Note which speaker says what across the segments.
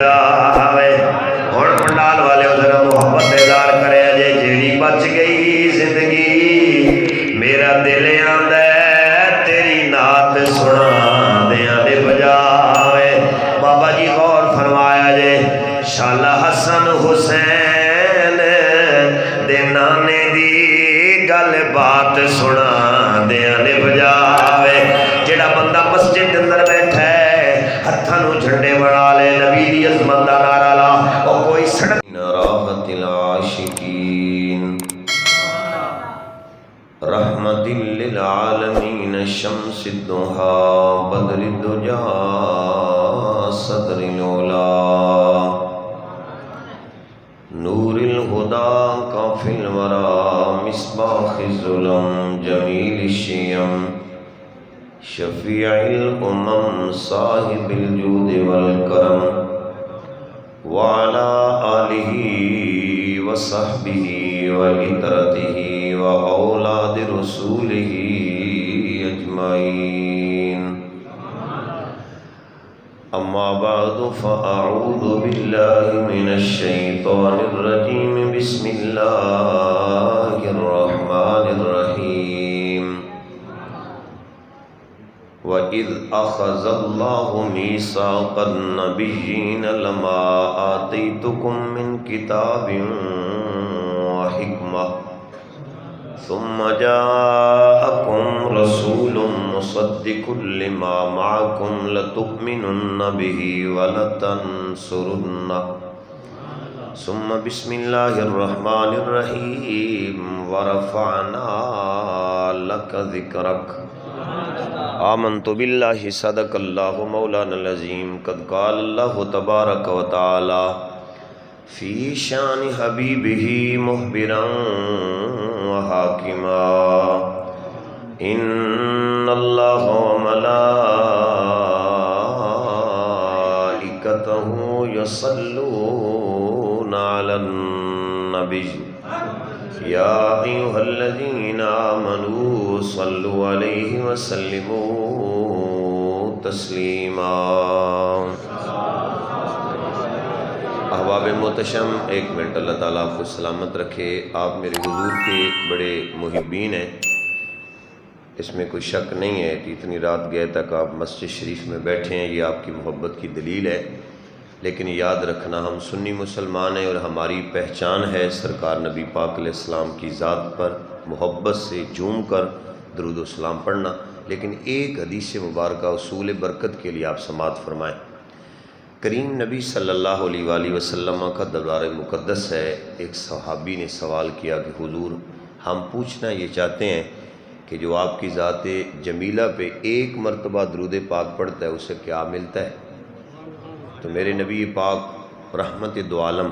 Speaker 1: ہوں پنڈال والے ذرا محبت اظہار کرے جے جیڑی بچ گئی زندگی میرا دل آندا ہے تیری نعت سنا دیاں دے بجاوے بابا جی غور فرمایا جے شالا حسن حسین دے نانے دی گل بات سنا دیاں دے بجاوے جیڑا بندہ مسجد دے اندر بیٹھا ہے ہتھاں جھنڈے بنا لے نبی دی عظمت دا نعرہ لا او کوئی سڑک راحت العاشقین رحمت للعالمین شمس الضحی بدر الدجا صدر العلا نور الہدی کافی الورى مصباح الظلم جمیل الشیم شفیع الامم صاحب الجود والکرم وعلى آلہ وصحبہ وعطرتہ واولاد رسولہ اجمعین اما بعد فاعوذ باللہ من الشیطان الرجیم بسم اللہ الرحمن الرحیم وَإِذْ أَخَذَ اللَّهُ مِيثَاقَ النَّبِيِّينَ لَمَا آتَيْتُكُم مِّن كِتَابٍ وَحِكْمَةٍ ثُمَّ جَاءَكُمْ رَسُولٌ مُصَدِّقٌ لِّمَا مَعَكُمْ لَتُؤْمِنُنَّ بِهِ وَلَتَنصُرُنَّهُ ثُمَّ بِسْمِ اللَّهِ الرَّحْمَنِ الرَّحِيمِ وَرَفَعْنَا لَكَ ذِكْرَكَ آمنت باللہ صدق اللہ مولانا العظیم قد قال اللہ تبارک و تعالی فی شان حبیبہ مخبرا و حاکما ان اللہ و ملائکتہ یصلون علی النبی یا ایھا الذین آمنوا صلوا علیہ وسلموا تسلیما احباب محتشم ایک منٹ اللہ تعالیٰ آپ کو سلامت رکھے آپ میرے حضور کے بڑے محبین ہیں اس میں کوئی شک نہیں ہے کہ اتنی رات گئے تک آپ مسجد شریف میں بیٹھے ہیں یہ آپ کی محبت کی دلیل ہے لیکن یاد رکھنا ہم سنی مسلمان ہیں اور ہماری پہچان ہے سرکار نبی پاک علیہ السلام کی ذات پر محبت سے جھوم کر درود و سلام پڑھنا لیکن ایک حدیث مبارکہ اصول برکت کے لیے آپ سماعت فرمائیں کریم نبی صلی اللہ علیہ وآلہ وسلم کا دربار مقدس ہے ایک صحابی نے سوال کیا کہ حضور ہم پوچھنا یہ چاہتے ہیں کہ جو آپ کی ذات جمیلہ پہ ایک مرتبہ درود پاک پڑھتا ہے اسے کیا ملتا ہے تو میرے نبی پاک رحمت دو عالم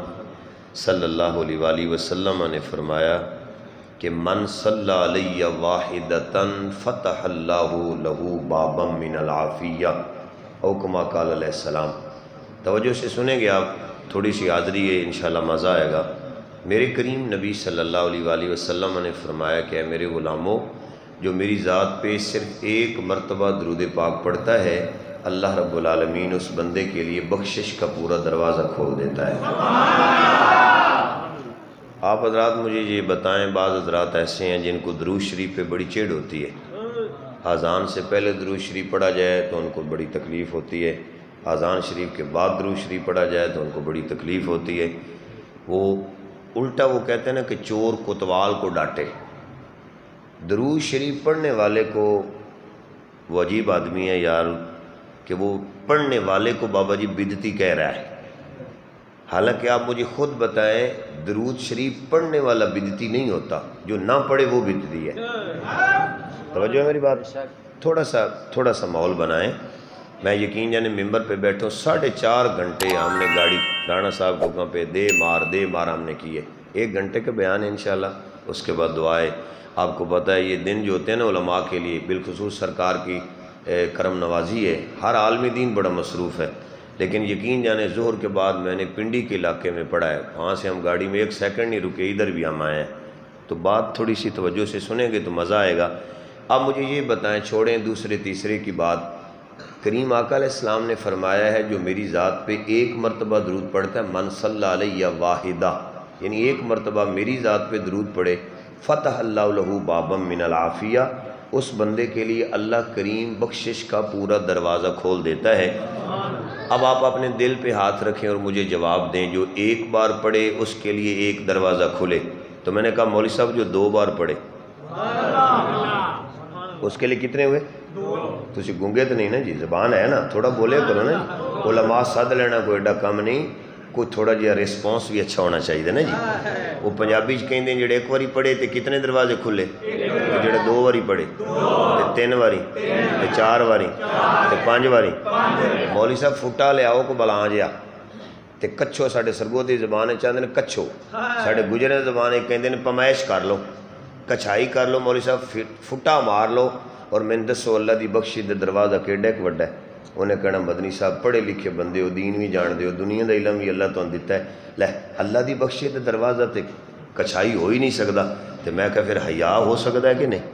Speaker 1: صلی اللہ علیہ وآلہ وسلم نے فرمایا کہ من صلی علیہ واحدتاً فتح اللہ لہو بابا من العافیہ او کما قال علیہ السلام توجہ سے سنیں گے آپ تھوڑی سی حاضری ہے انشاءاللہ مزہ آئے گا میرے کریم نبی صلی اللہ علیہ وآلہ وسلم نے فرمایا کہ اے میرے غلاموں جو میری ذات پہ صرف ایک مرتبہ درود پاک پڑھتا ہے اللہ رب العالمین اس بندے کے لیے بخشش کا پورا دروازہ کھول دیتا ہے آپ حضرات مجھے یہ بتائیں بعض حضرات ایسے ہیں جن کو درود شریف پہ بڑی چڑ ہوتی ہے اذان سے پہلے درود شریف پڑھا جائے تو ان کو بڑی تکلیف ہوتی ہے اذان شریف کے بعد درود شریف پڑھا جائے تو ان کو بڑی تکلیف ہوتی ہے وہ الٹا وہ کہتے ہیں نا کہ چور کوتوال کو ڈانٹے درود شریف پڑھنے والے کو وہ عجیب آدمی ہے یار کہ وہ پڑھنے والے کو بابا جی بدعتی کہہ رہا ہے حالانکہ آپ مجھے خود بتائیں درود شریف پڑھنے والا بدعتی نہیں ہوتا جو نہ پڑھے وہ بدعتی ہے توجہ ہے میری بات تھوڑا سا ماحول بنائیں میں یقین جانے ممبر پہ بیٹھا ہوں 4.5 گھنٹے ہم نے گاڑی رانا صاحب کو کہاں پہ دے مار ہم نے کیے 1 گھنٹے کا بیان ہے انشاءاللہ اس کے بعد دعائیں آپ کو پتہ ہے یہ دن جو ہوتے ہیں نا علماء کے لیے بالخصوص سرکار کی کرم نوازی ہے ہر عالم دین بڑا مصروف ہے لیکن یقین جانے ظہر کے بعد میں نے پنڈی کے علاقے میں پڑھا ہے وہاں سے ہم گاڑی میں 1 سیکنڈ نہیں رکے ادھر بھی ہم آئے ہیں تو بات تھوڑی سی توجہ سے سنیں گے تو مزہ آئے گا اب مجھے یہ بتائیں چھوڑیں دوسرے تیسرے کی بات کریم آقا علیہ السلام نے فرمایا ہے جو میری ذات پہ ایک مرتبہ درود پڑھتا ہے، من صلی علیہ واحدہ، یعنی ایک مرتبہ میری ذات پہ درود پڑھے، فتح اللہ لہ بابا من العافیہ، اس بندے کے لیے اللہ کریم بخشش کا پورا دروازہ کھول دیتا ہے۔ اب آپ اپنے دل پہ ہاتھ رکھیں اور مجھے جواب دیں، جو ایک بار پڑھے اس کے لیے ایک دروازہ کھلے، تو میں نے کہا مولوی صاحب جو 2 بار پڑھے اس کے لیے کتنے ہوئے؟ تسی گونگے تو نہیں نا جی، زبان ہے نا، تھوڑا بولے کرو نا جی، علماء سد لینا کوئی ایڈا کم نہیں، کوئی تھوڑا جہا ریسپانس بھی اچھا ہونا چاہیے نا جی۔ وہ پنجابی کہتے ہیں جڑے ایک باری پڑھے تے کتنے دروازے کھلے، تے جڑے 2 باری پڑھے تے 3 باری تے 4 باری تے 5 باری۔ مولوی صاحب فٹا لے آؤ کو بلان جیا تے کچھو، ساڑھے سرگودی زبان چاہتے ہیں کچھو، ساڑھے گجرے زبان کہتے ہیں پمائش کر لو، کچھائی کر لو، مولوی صاحب فٹا مار لو، اور میں دسو اللہ دی بخشی دے دروازہ کیڈا ایک وڈا ہے۔ انہیں کہنا مدنی صاحب پڑھے لکھے بندے ہو، دین بھی جان دے ہو، دنیا دا علم بھی اللہ تو دیتا ہے، لے اللہ دی بخشی دے دروازہ تے کچھائی ہو ہی نہیں سکتا، تے میں کہا پھر حیا ہو سکتا ہے کہ نہیں؟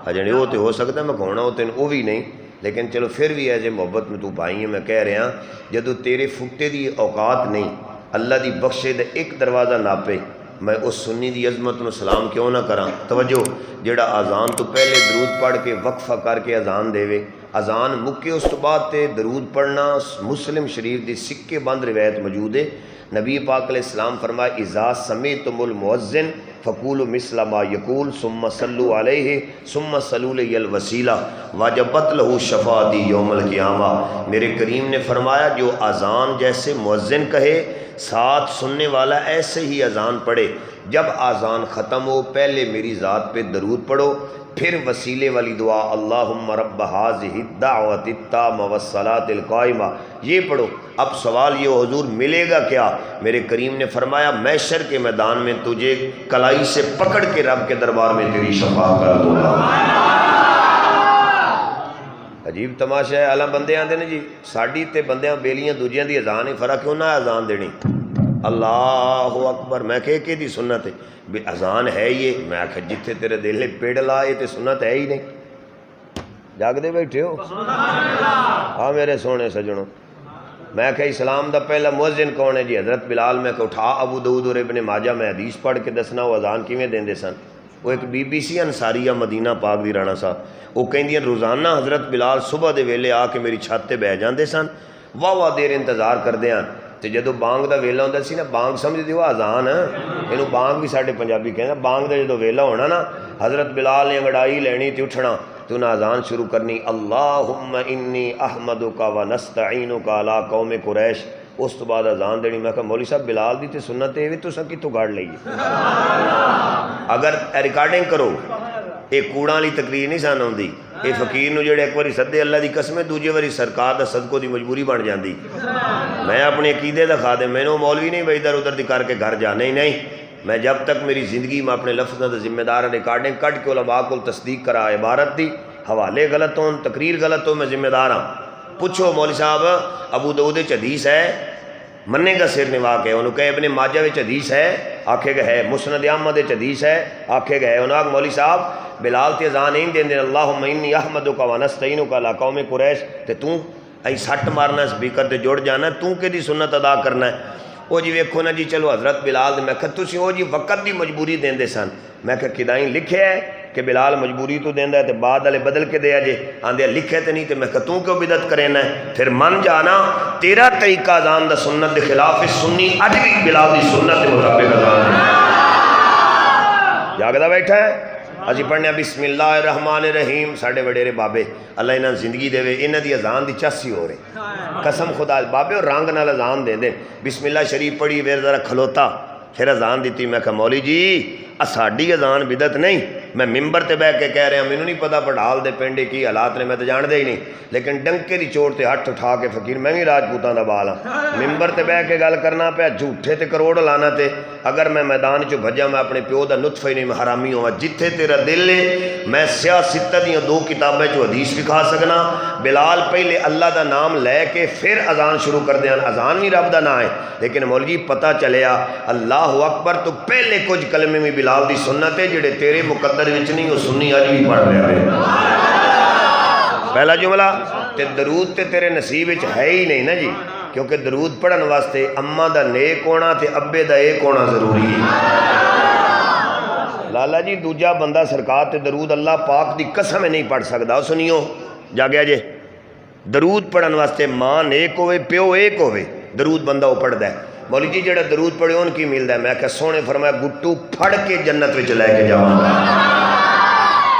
Speaker 1: اجنے وہ تے ہو سکتا ہے، میں کہنا ہو تین وہ بھی نہیں، لیکن چلو پھر بھی ایسے محبت میں تو بھائی ہیں، میں کہہ رہا جدو تیرے فٹے دی اوقات نہیں، اللہ دی بخشے دے ایک دروازہ ناپے، میں اس سنی دی عظمت نو سلام کیوں نہ کراں؟ توجہ، جیڑا اذان تو پہلے درود پڑھ کے وقفہ کر کے اذان دے وے، اذان مکے اس تو بعد تے درود پڑھنا مسلم شریف دی سکے بند روایت موجود ہے۔ نبی پاک علیہ السلام فرمائے اذا سمعتم المؤذن فقولوا مثل ما یقول ثم صلوا علیہ ثم صلوا علیہ الوسیلہ وجبت لہ شفاعتی یوم القیامہ۔ میرے کریم نے فرمایا جو اذان جیسے مؤذن کہے، ساتھ سننے والا ایسے ہی اذان پڑھے، جب اذان ختم ہو پہلے میری ذات پہ درود پڑھو، پھر وسیلے والی دعا اللہم رب ھذہ الدعوۃ التامہ والصلاۃ القائمہ یہ پڑھو۔ اب سوال یہ حضور ملے گا کیا؟ میرے کریم نے فرمایا محشر کے میدان میں تجھے کلائی سے پکڑ کے رب کے دربار میں تیری شفاعت کر دوں گا۔ عجیب تماشا ہے، اللہ بندے آندے نے جی ساڈی تے بندیاں بیلیاں دوجیاں دی اذان ہی فرق کیوں نہ اذان دینی؟ اللہ اکبر، میں کہ دی سنت ہے بھی اذان ہے یہ، میں کہ جتھے تیرے دل نے پیڑ لائے تے سنت ہے ہی نہیں، جاگ دے بیٹھے ہو؟ ہاں میرے سونے سجنوں، میں کہ اسلام دا پہلا مؤذن کون ہے جی؟ حضرت بلال۔ میں کہ اٹھا ابو داؤد اور ابن ماجہ میں حدیث پڑھ کے دسنا وہ اذان کیویں دیندے سن۔ وہ ایک بی بی سی انصاریہ مدینہ پاک دی رانا صاحب، وہ کہندیاں روزانہ حضرت بلال صبح دے ویلے آ کے میری چھت تے بہ جاندے سن، واہ دیر انتظار کردے ہیں، تے جدو بانگ دا ویلا ہوندا سی نا، بانگ سمجھ دیو اذان اینو بانگ بھی ساڈے پنجابی کہندے، بانگ دا جدو ویلا ہونا نا، حضرت بلال نے انگڑائی لینی تے اٹھنا تو انہیں اذان شروع کرنی اللہم انی احمدک و نستعینک علی قوم قریش، اس تو بعد اذان دینی۔ میں کہا مولوی صاحب بلال دی تے سنت ہے تو سا کتوں گاڑ لئیے؟ اگر ریکارڈنگ کرو یہ کوڑاں والی تقریر نہیں سان ہوندی، یہ فقیر نو جڑے ایک باری سدے اللہ دی قسم ہے، دوجے باری سرکار دا صدقوں دی مجبوری بن جاندی۔ میں اپنے عقیدے دا خادم، میں نو مولوی نہیں بھائی ادھر ادھر دی کر کے گھر جا، نہیں، میں جب تک میری زندگی میں اپنے لفظ دا ذمہ دار ریکارڈنگ کٹ کے علماء کو تصدیق کرا، عبارت دی حوالے غلط ہوں، تقریر غلط ہو، میں ذمہ دار ہاں۔ پوچھو مولوی صاحب ابو داؤد وچ حدیث ہے، مننے گا سر نوا کے، انہوں کہ ابن ماجہ وچ حدیث ہے، آکھے گا ہے، مسند احمد وچ حدیث ہے، آکھے گا ہے، انہوں کہ مولوی صاحب بلال تے اذان نہیں دین دے اللہم انی احمدک و نستعینک علی قوم قریش، تے توں ای سٹ مارنا سپیکر تے جڑ جانا، توں کہ دی سنت ادا کرنا ہے؟ او جی ویکھو نا جی چلو حضرت بلال دے، میں کہ تسی او جی وقت دی مجبوری دین دے سن، میں کہ کدائیں لکھے ہے کہ بلال مجبوری تو دیندا ہے تے بعد والے بدل کے دیا جے، آندے لکھے تے نہیں، تے میں کہ توں کیوں بدعت کرینا ہے؟ پھر من جانا تیرا طریقہ اذان دا سنت دے خلاف ہے، سنی اج بھی بلال دی سنت دے مطابق اذان ہے۔ جاگدا بیٹھا ہے؟ اسی پڑھنے بسم اللہ الرحمن الرحیم، ساڑھے وڈیرے بابے اللہ انہاں زندگی دے وے، انہاں دی اذان دی چاسی ہو رہے، قسم خدا بابے اور رنگ نال اذان دے دیں، بسم اللہ شریف پڑھی ویر ذرا کھلوتا، پھر اذان دیتی۔ میں کہا مولوی جی ساڈی اذان بدعت نہیں، میں ممبر تے بیٹھ کے کہہ رہا، مینوں نہیں پتا پڑھال دے پنڈے کی حالات نے، میں تو جان دے ہی نہیں، لیکن ڈنکے دی چوٹ تے ہاتھ اٹھا کے فقیر میں بھی راجپوتاں دا بال ہاں، ممبر تے بیٹھ کے گل کرنا پیا، جھوٹے تے کروڑ لانا تے، اگر میں میدان چ بھجا میں اپنے پیو دا نطفہ ہی نہیں حرامی ہوا، جتھے تیرا دل ہے میں سیاہ ستہ دیاں 2 کتابیں چ حدیث دکھا سکنا۔ بلال پہلے اللہ دا نام لے کے پھر اذان شروع کر دیاں، اذان بھی رب دا نام ہے، لیکن مولوی پتہ چلیا اللہ اکبر تو پہلے کچھ کلمے میں بلال دی سنت ہے جڑے تیرے مقدر وچ نہیں، وہ سنی اج بھی پڑھ رہا ہے۔ پہلا جملہ تے درود تے تیرے نصیب وچ ہے ہی نہیں نا جی، کیونکہ درود پڑھن واسطے اماں دا نیک ہونا تے ابے دا ایک ہونا ضروری ہے۔ لالا جی دوجا بندہ سرکار تے درود اللہ پاک دی قسم نہیں پڑھ سکدا، سنیو جاگیا جے، درود پڑھن واسطے ماں نیک ہوئے پیو ایک ہوئے، درود بندہ وہ پڑھ ہے۔ مولی جی جڑا درود پڑھے ان کی ملدا ہے؟ میں کہ سونے فرمایا گٹو پھڑ کے جنت وچ لے کے جاواں گا۔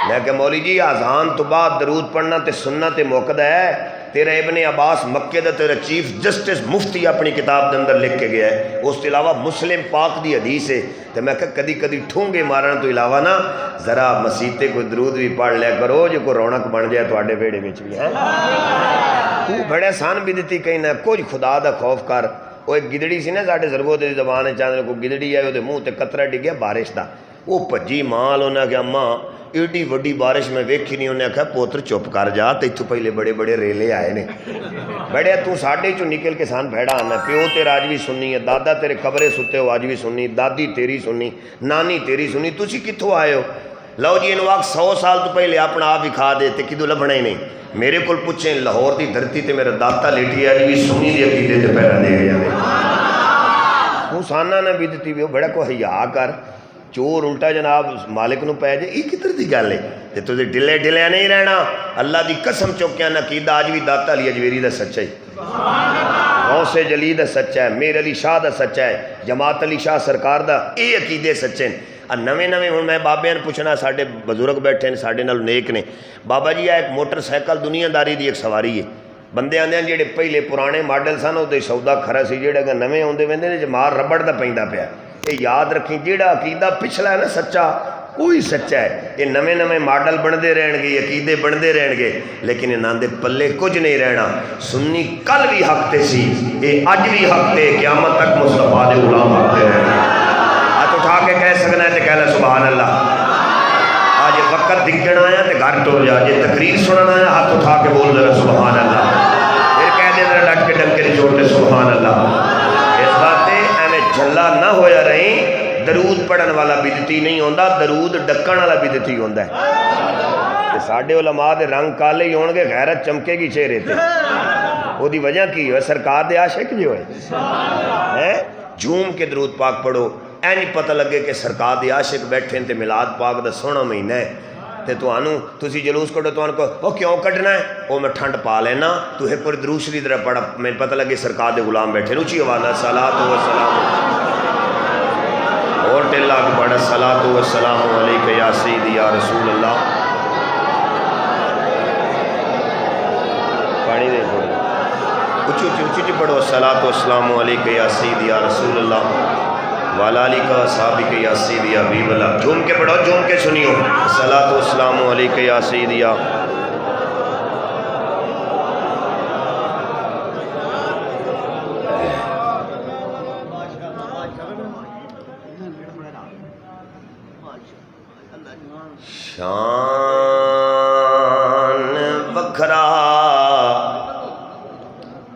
Speaker 1: میں کہ مولی جی اذان تو بعد درود پڑھنا تے سننا تے موقع ہے، تیرا ابن عباس مکے دا تیرا چیف جسٹس مفتی اپنی کتاب دے اندر لکھ کے گیا ہے، اس کے علاوہ مسلم پاک دی حدیث ہے، تو میں کہ کدی کدی ٹھونگے مارن تو علاوہ نا ذرا مسیتے کوئی درود بھی پڑھ لیا کرو جو کوئی رونق بن جائے تواڈے بیڑے وچ بھی ہے۔ تو بڑے آسان بھی دیتی کہیں نہ کچھ خدا دا خوف کر۔ وہ ایک گدڑی سی نا ساڈے سرگو دی زبان ہے، چاندے کو گدڑی ہے وہ منہ تے قطرہ ڈگیا بارش دا، وہ بھجی مال انہیں کہ اماں ایڈی وڈی بارش میں ویکھی نہیں، انہیں کہا پوتر چپ کر جا، تیتھوں پہلے بڑے بڑے ریلے آئے نے، بڑے تو ساڈے چوں نکل کے سان بھیڑا آنا، پیو تیرا آج بھی سننی ہے، دادا تیرے قبرے ستے ہو آج بھی سننی، دادی تیری سننی، نانی تیری سننی، تسی کتھوں آئے ہو؟ لو جی انہوں آگ 100 سال تو پہلے اپنا آپ ہی کھا دیتے کدو لبھنا ہی نہیں۔ میرے کل پوچھیں لاہور دی دھرتی تے میرا داتا لیٹی آج بھی سنی دی عقیدے تے پیرا دے گیا ہوں سانا نہ بھی دیتی بھی ہو بڑا کو حیا کر، چور الٹا جناب مالک نو پہ جائے، یہ کتر دی گل ہے؟ تے تجھے ڈلے ڈلے نہیں رہنا، اللہ دی قسم چوکیاں عقیدہ آج بھی داتا علی اجویری دا سچا ہے، غوث جلی دا سچا ہے، میر علی شاہ دا سچا ہے، جماعت علی شاہ سرکار دا اے عقیدے سچے ہیں۔ نویں نویں ہوں میں بابے نے پوچھنا ساڈے بزرگ بیٹھے ہیں ساڈے نال نیک نے، بابا جی ایک موٹر سائیکل دنیا داری دی ایک سواری ہے، بندے آندے ہیں جڑے پہلے پرانے ماڈل سن وہ سودا کھرا سی، جڑے اگر نویں آندے ویندے نے جمار ربڑ دا پیندا پیا۔ یہ یاد رکھیں جیڑا عقیدہ پچھلا ہے نا سچا وہی سچا ہے، یہ نویں نویں ماڈل بندے رہن گے، عقیدے بندے رہن گے، لیکن انہاں دے پلے کچھ نہیں رہنا۔ سنی کل بھی حق تے سی، یہ اج بھی حق تے، قیامت تک مصطفیٰ دے غلام حق تے رہنا۔ ہاتھ اٹھا کے کہہ سکنا ہے تے کہہ لے سبحان اللہ۔ آج وقت دکھن آیا تے گھر ٹور جا، جے تقریر سننا آیا ہاتھ اٹھا کے بول دے سبحان اللہ، پھر کہہ دے ذرا ڈٹ کے ڈنکے نہیں چھوڑتے سبحان اللہ۔ اس بات جھلا نہ ہویا رہیں، درود پڑھن والا بدتی نہیں ہوندہ، درود ڈکن والا بدتی ہوندہ ہے۔ ساڑھے علماء دے رنگ کالے ہی ہونگے، غیرت چمکے گی چہرے تھے، وہ دی وجہ کی ہوئے سرکار دے عاشق جو ہے جھوم کے درود پاک پڑھو، اے نہیں پتہ لگے کہ سرکار دے عاشق بیٹھے ہیں تے میلاد پاک دا سونا مہینہ ہے تے تو آنو تسی جلوس کٹو تو آنو کو وہ کیوں کٹنا ہے؟ وہ میں ٹھنڈ پا لینا، تو ایک پر درود شریف درہ پڑھا، میں پتہ لگے سرکار دے غلام بیٹھے نوچی حوالہ صلاۃ و سلام اور ٹلہ کو پڑھا صلاۃ و سلام علیکہ یا سیدی یا رسول اللہ۔ پانی دے پڑھو اچھی اچھی اچھی پڑھو صلاۃ و سلام علیکہ یا سیدی یا رسول اللہ والا علی کا صحابی یا سیدی یا حبیب اللہ۔ جھوم کے پڑھو، جھوم کے سنیو، صلاۃ و سلام علیکہ یا سیدی یا شان وکھرا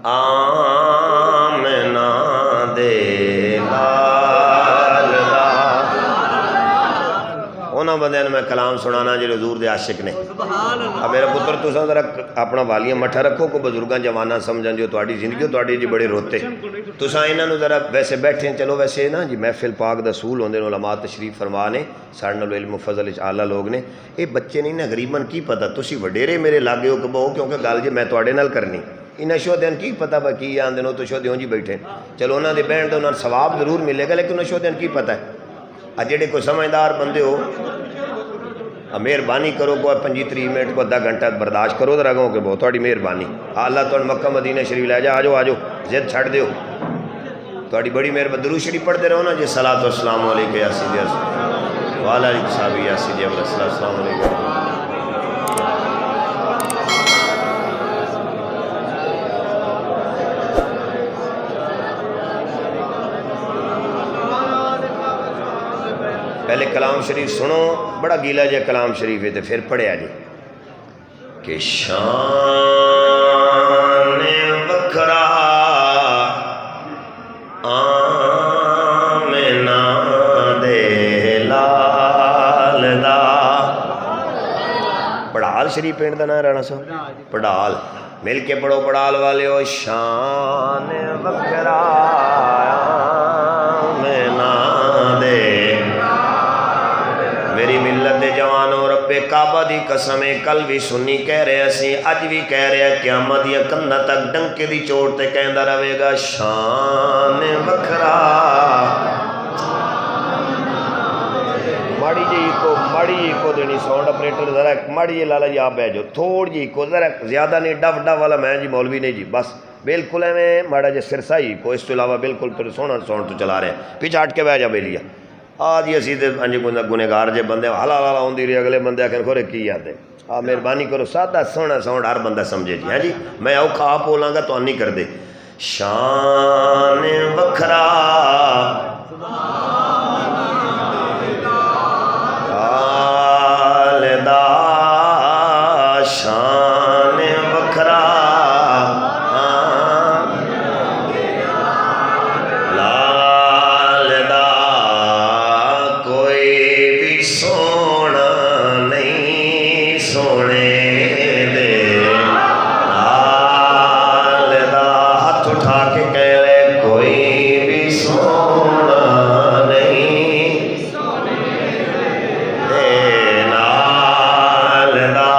Speaker 1: آمنہ دے لال دا۔ انہوں بندے نے میں کلام سنانا جی حضور دے عاشق نے۔ اب میرا پتر تو ذرا اپنا والیاں مٹھا رکھو کو بزرگاں جواناں سمجھن جو تہاڈی زندگی تہاڈی جی بڑے روتے تساں انہاں نوں ذرا ویسے بیٹھے ہیں، چلو ویسے نا جی محفل پاک دا اصول ہوندے نے، علماء تشریف فرما نے، ساڈے نال علم و فضل وچ اعلیٰ لوگ نے، یہ بچے نہیں نا غریباً کی پتہ تسی وڈیرے میرے لاگے ہو کہ بہو کیونکہ گل جی میں تواڈے نال کرنی، انہیں شہدین کی پتہ با کی آندے نو تو شہدیوں جی بیٹھے، چلو انہاں دے بہن تو انہاں ثواب ضرور ملے گا، لیکن انہیں شہدین کی پتہ ہے۔ جڑے کوئی سمجھدار بندے ہو مہربانی کرو کوئی 25-30 منٹ کو آدھا گھنٹہ برداشت کرو ذرا گاؤں کہ بہت تھوڑی مہربانی، اللہ تو مکہ مدینہ شریف لے جا، آجو آجو زد چھڑ دیو، تھوڑی بڑی مہربانی درود شریف پڑھتے رہو نا جی صلاۃ و السلام علیکہ یا سیدی والا علیہ صحابی یا سیدی السلام علیکم۔ پہلے کلام شریف سنو، بڑا گیلا جا کلام شریف ہے پھر پڑھیا جی کہ شان وکھرا آمنہ دے لال دا۔ پڑھال شریف پنڈ کا نام رانا صاحب پڑال مل کے پڑھو پڑال والے ہو شان وکرا میں نا دے میری ملت دے جوانوں رب کعبہ دی قسم کل بھی سنی کہہ رہے اسی اج بھی کہہ رہے قیامت یا کندا تک ڈنکے دی چوٹ تے کہندا رہے گا شان وکرا ماڑی جی کو دینی ساؤنڈ اپریٹر ذرا ماڑی جی لالا جی آپ بہ جاؤ تھوڑ جی کو ذرا زیادہ نہیں ڈف والا میں جی مولوی نہیں جی بس بالکل ایویں ماڑا جی سرسا ہی کو اس تو علاوہ بالکل تو سونا ساؤنڈ تو چلا رہے ہیں پیچھے ہٹ کے بہ جا بیلیا آ جی اسی تے انج گنہگار جے بندے ہلا ہلا ہوندی رہی اگلے بندے آخر کھورے کی آتے آ مہربانی کرو سادہ سونا ساؤنڈ ہر بندہ سمجھے جی ہاں جی میں اوکھا آپ بولاں گا تو نہیں کر دے شان وکھرا شان وکھرا لال دا کوئی بھی سونا نہیں سونے دے لال دا ہاتھ اٹھا کے کہہ لے کوئی بھی سونا نہیں دے لال دا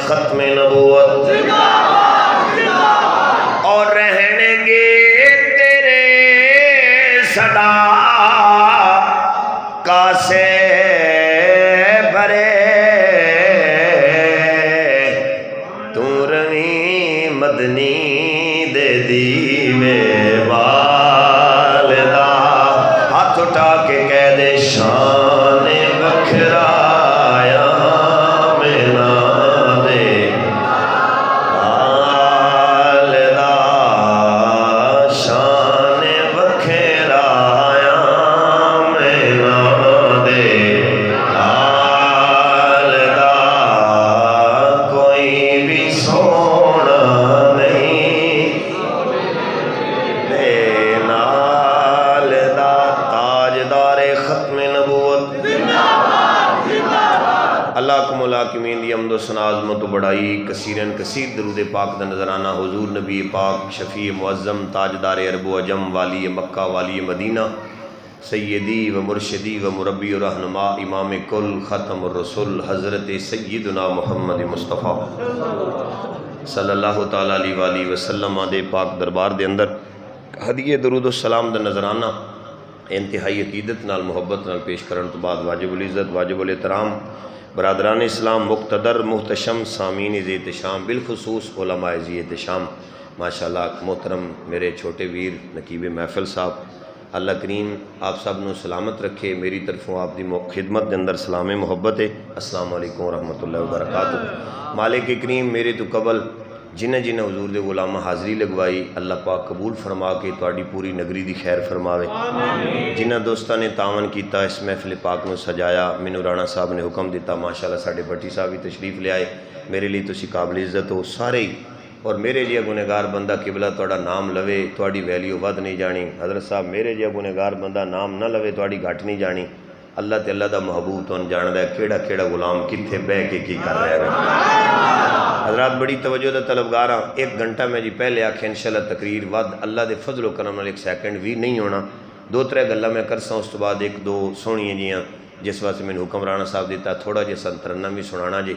Speaker 1: ختم نبوت اور رہنے گے تیرے صدا کاسے بھرے تو روی مدنی دے دیوے والدہ ہاتھ اٹھا کے کہہ دے شان وکھرا عظمت و بڑائی کثیرن کثیر درود پاک دا نظرانہ حضور نبی پاک شفیع معظم تاجدار عرب و عجم والی مکہ والی مدینہ سیدی و مرشدی و مربی و رہنما امام کل ختم الرسول حضرت سیدنا محمد مصطفیٰ صلی اللہ تعالیٰ علیہ وآلہ وسلم دے پاک دربار دے اندر ہدیہ درود و سلام دا نظرانہ انتہائی عقیدت نال محبت نال پیش کرن تو بعد واجب العزت واجب الاحترام برادران اسلام مقتدر محتشم سامعین ذی احتشام بالخصوص علماء ذی احتشام ماشاءاللہ محترم میرے چھوٹے ویر نقیب محفل صاحب اللہ کریم آپ سب نو سلامت رکھے میری طرفوں آپ دی خدمت دے اندر سلام محبت ہے السلام علیکم ورحمۃ اللہ وبرکاتہ مالک کریم میرے تو قبل جنہ جنہ حضور دے غلامہ حاضری لگوائی اللہ پاک قبول فرما کے تواڈی پوری نگری دی خیر فرماوے جنہ دوستاں نے تعاون کیتا اس محفل پاک نو سجایا مینوں رانا صاحب نے حکم دیتا ماشاءاللہ ساڈے بٹی صاحب بھی تشریف لے آئے میرے لیے تسی قابل عزت ہو سارے ہی اور میرے جہا گنہگار بندہ قبلہ تواڈا نام لوے تواڈی ویلیو ود نہیں جانی حضرت صاحب میرے جہا گنہگار بندہ نام نہ لوے تواڈی گھٹ نہیں جانی اللہ تے اللہ دا محبوب تو جاندا ہے کیڑا کیڑا غلام کتھے بہ کے کی کر رہا ہے حضرات بڑی توجہ دا طلبگار ہاں ایک گھنٹہ میں جی پہلے آکھے انشاءاللہ تقریر ود اللہ دے فضل و کرم نال ایک سیکنڈ بھی نہیں ہونا دو ترے گلاں میں کرساں اس تو بعد ایک دو سونیاں جیاں جس واسطے میں حکم رانا صاحب دیتا تھوڑا جہا سنترنا بھی سنانا جی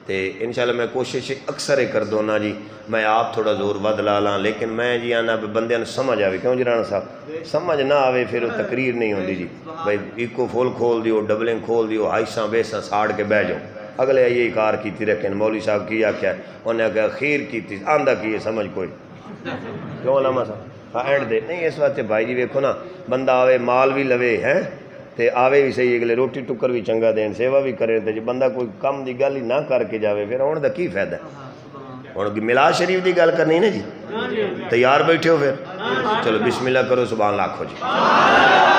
Speaker 1: تے انشاءاللہ میں کوشش اکثر کر دونا جی میں آپ تھوڑا زور ود لا لاں لیکن میں جی آنا بندیاں نے سمجھ آوے کیوں جی رانا صاحب سمجھ نہ آوے پھر وہ تقریر نہیں ہوندی جی بھائی ایکو فول کھول دیو ڈبلنگ کھول دیو ہائیساں بیساں ساڑ کے بہ جاؤ اگلے یہ کار کیتی رکھیں مولوی صاحب کی آکھیا انہیں آکھیا خیر کیتی آندہ کی سمجھ کوئی کیوں علامہ صاحب ہاں اینڈ دے نہیں اس واسطے بھائی جی ویکھو نا بندہ آوے مال بھی لوے ہیں تے آوے بھی صحیح اگلے روٹی ٹکر بھی چنگا دین سیوا بھی کرے تے جی بندہ کوئی کم دی گل ہی نہ کر کے جاوے پھر ہن دا کی فائدہ ہے ہن میلاد شریف دی گل کرنی نا جی تیار بیٹھے ہو پھر چلو بسم اللہ کرو سبحان اللہ آکھو جی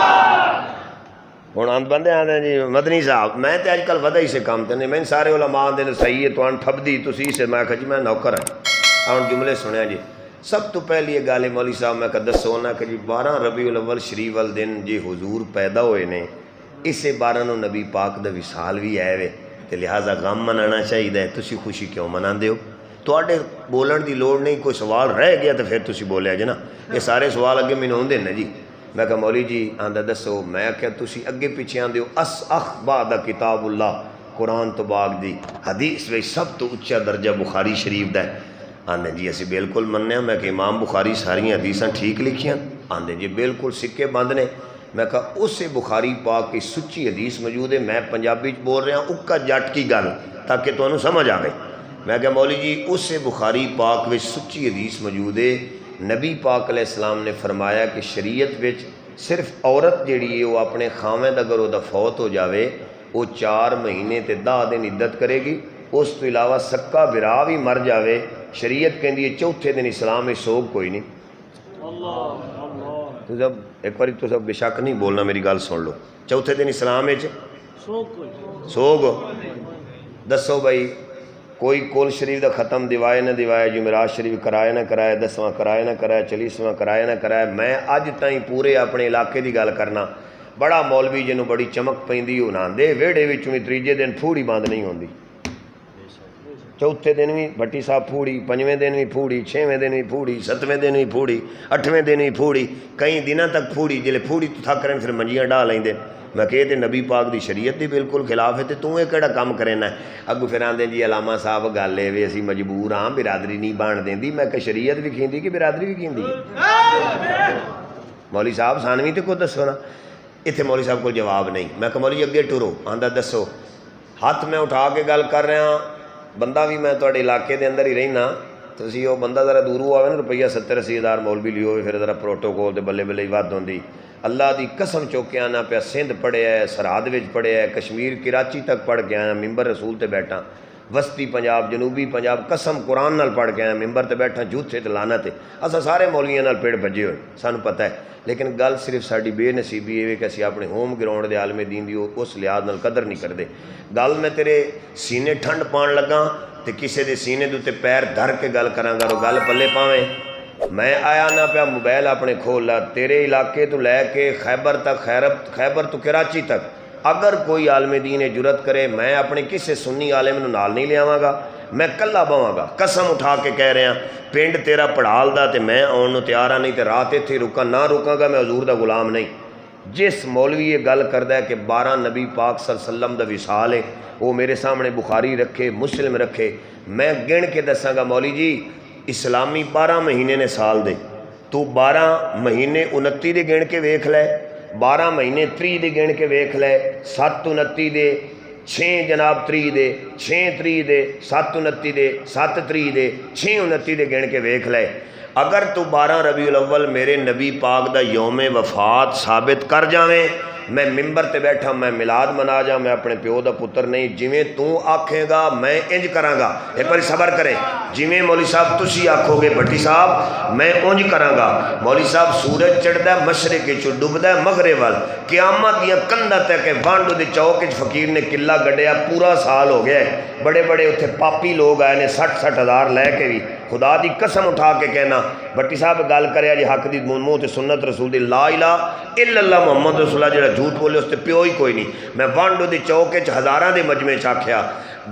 Speaker 1: ہوں آند بندے آتے جی مدنی صاحب میں تے اج کل ودا ہی سے کام کرنے میں سارے علماء آتے صحیح ہے تو آن ٹھبدی تسی سے میں کہا جی میں نوکر ہوں ہوں جملے سنیا جی سب تو پہلی یہ گل ہے مولوی صاحب میں کہا دسو نا کہ جی 12 ربیع الاول شریف وال دن جی حضور پیدا ہوئے نے اسے 12 نو نبی پاک دا وصال بھی آئے وے تو لہٰذا غم منانا چاہیے. تسی خوشی کیوں مناندے ہو؟ تواڈے بولن دی لوڑ نہیں. کوئی سوال رہ گیا تو پھر تسی بولیا جی نا. یہ سارے سوال اگے مینوں آندے نے جی. میں کہا مولوی جی آندا دسو. میں کہا تسی اگے پیچھے آندے ہو اخ بعد کتاب اللہ قرآن تو باغ دی حدیث وچ سب تو اچا درجہ بخاری شریف دا ہے. آندے جی اسی بالکل مننے ہاں. میں کہ امام بخاری ساری حدیثاں ٹھیک لکھیاں؟ آندے جی بالکل سکے بند نے. میں کہا اس بخاری پاک کی سچی حدیث موجود ہے. میں پنجابی بول رہا ہوں اکا جٹ کی گل تاکہ تمہیں سمجھ آ گئے. میں کہا مولوی جی اس بخاری پاک وچ سچی حدیث موجود ہے. نبی پاک علیہ السلام نے فرمایا کہ شریعت وچ صرف عورت جیڑی ہے وہ اپنے خاوند اگر وہ فوت ہو جاوے وہ 4 مہینے تے 10 دن عدت کرے گی. اس تو علاوہ سکا برا بھی مر جاوے شریعت کہندی ہے چوتھے دن اسلام میں سوگ کوئی نہیں. تو جب ایک بار تو سب بے شک نہیں بولنا, میری گل سن لو. چوتھے دن اسلام میں سوگ. دسو بھائی کوئی کول شریف دا ختم دیوائے نہ دیوائے, جمعرات شریف کرائے نہ کرائے, 10واں کرائے نہ کرائے, 40واں کرائے نہ کرائے. میں اج تائیں پورے اپنے علاقے دی گل کرنا. بڑا مولوی جنوں بڑی چمک پیندی ہونا دے ویڑے وچوں بھی تیجے دن پھوڑی بند نہیں ہوندی. چوتھے دن بھی بھٹی صاحب پھوڑی, 5ویں دن بھی پھوڑی, 6ویں دن بھی پھوڑی, 7ویں دن بھی پھوڑی, 8ویں دن بھی پھوڑی, کئی دنوں تک پھوڑی. جلے پھوڑی تو تھک رہے پھر منجیاں ڈا لیندے. میں کہ تے نبی پاک دی شریعت دی بالکل خلاف ہے تے تو یہ کیڑا کام کرنا ہے. اگوں پھر آندے جی علامہ صاحب گل ہے وی اسی مجبور ہاں برادری نہیں بان دیندی. میں کہ شریعت بھی کھیندی کہ برادری بھی کھیندی؟ مولوی صاحب سانوی تے کو دسو نا. اتنے مولوی صاحب کو جواب نہیں. میں کہ مولوی اگے ٹرو. آندا دسو. ہاتھ میں اٹھا کے گل کر رہا ہاں. بندہ بھی میں تواڈے علاقے دے اندر ہی رہنا. تسی وہ بندہ ذرا دوروں آوے نا روپیہ 70-80 ہزار مولوی لیو پھر ذرا پروٹوکول تے بلے بلے ہی ود ہوندی. اللہ دی قسم چوکے آنا پیا سندھ پڑھیا ہے, سرحد وچ پڑھیا ہے, کشمیر کراچی تک پڑھ کے آیا, ممبر رسول تے بیٹھا, وسطی پنجاب جنوبی پنجاب قسم قرآن نال پڑھ کے آیا, ممبر تے بیٹھا جھوٹے تے لعنت. اساں سارے مولویاں نال پیڑ بھجے ہوئے سانوں پتہ ہے. لیکن گل صرف ساڈی بے نصیبی ہے کہ اسی اپنے ہوم گراؤنڈ دے عالم دین دی اس لحاظ نال قدر نہیں کردے. گل میں تیرے سینے ٹھنڈ پان لگا تے کسے دے سینے دے تے پیر دھر کے گل کراں گا تو گل پلے پاویں. میں آیا نہ پیا موبائل اپنے کھول لا. تیرے علاقے تو لے کے خیبر تک, خیبر تو کراچی تک اگر کوئی عالم دین جرت کرے میں اپنے کسے سنی عالم نو نال نہیں لیاواں گا. میں کلا بواں گا. قسم اٹھا کے کہہ رہا پنڈ تیرا پڑھال دا تے میں آن نو تیار ہاں. نہیں تے رات اتھے رکاں نہ رکاں گا. میں حضور دا غلام نہیں. جس مولوی یہ گل کردا ہے کہ 12 نبی پاک صلی اللہ علیہ وسلم دا وصال ہے وہ میرے سامنے بخاری رکھے مسلم رکھے. میں گن کے دساں گا مولوی جی اسلامی 12 مہینے نے سال دے. تو 12 مہینے 29 دے گن کے ویکھ لے, 12 مہینے 30 دے گن کے ویکھ لے, 7 29 دے, 6 جناب 30 دے, 6 30 دے, 7 29 دے, 7 30 دے, 6 29 دے گن کے ویکھ لے. اگر تو 12 ربیع الاول میرے نبی پاک دا یوم وفات ثابت کر جاویں میں ممبر تے بیٹھا میں میلاد منا جا. میں اپنے پیو دا پتر نہیں. جویں تو آکھے گا میں انج کراں گا. ایک بار صبر کریں. جویں مولوی صاحب تسی آکھو گے بھٹی صاحب میں انج کراں گا. مولوی صاحب سورج چڑھدا ہے مشرق وچ ڈوبدا ہے مغرب وال. قیامت دیاں کنڈاں تے کہ وانڈو دے چوک وچ فقیر نے قلعہ گڈیا پورا سال ہو گیا ہے. بڑے بڑے اتنے پاپی لوگ آئے نے 60-60 ہزار لے کے بھی. خدا دی قسم اٹھا کے کہنا بھٹی صاحب گل کریا جی حق دی منہ تے سنت رسول دی لا الہ الا اللہ محمد رسول اللہ جڑا جھوٹ بولے اس تے پیو ہی کوئی نہیں. میں وانڈو دی چوک وچ ہزاراں دے مجمع چ آکھیا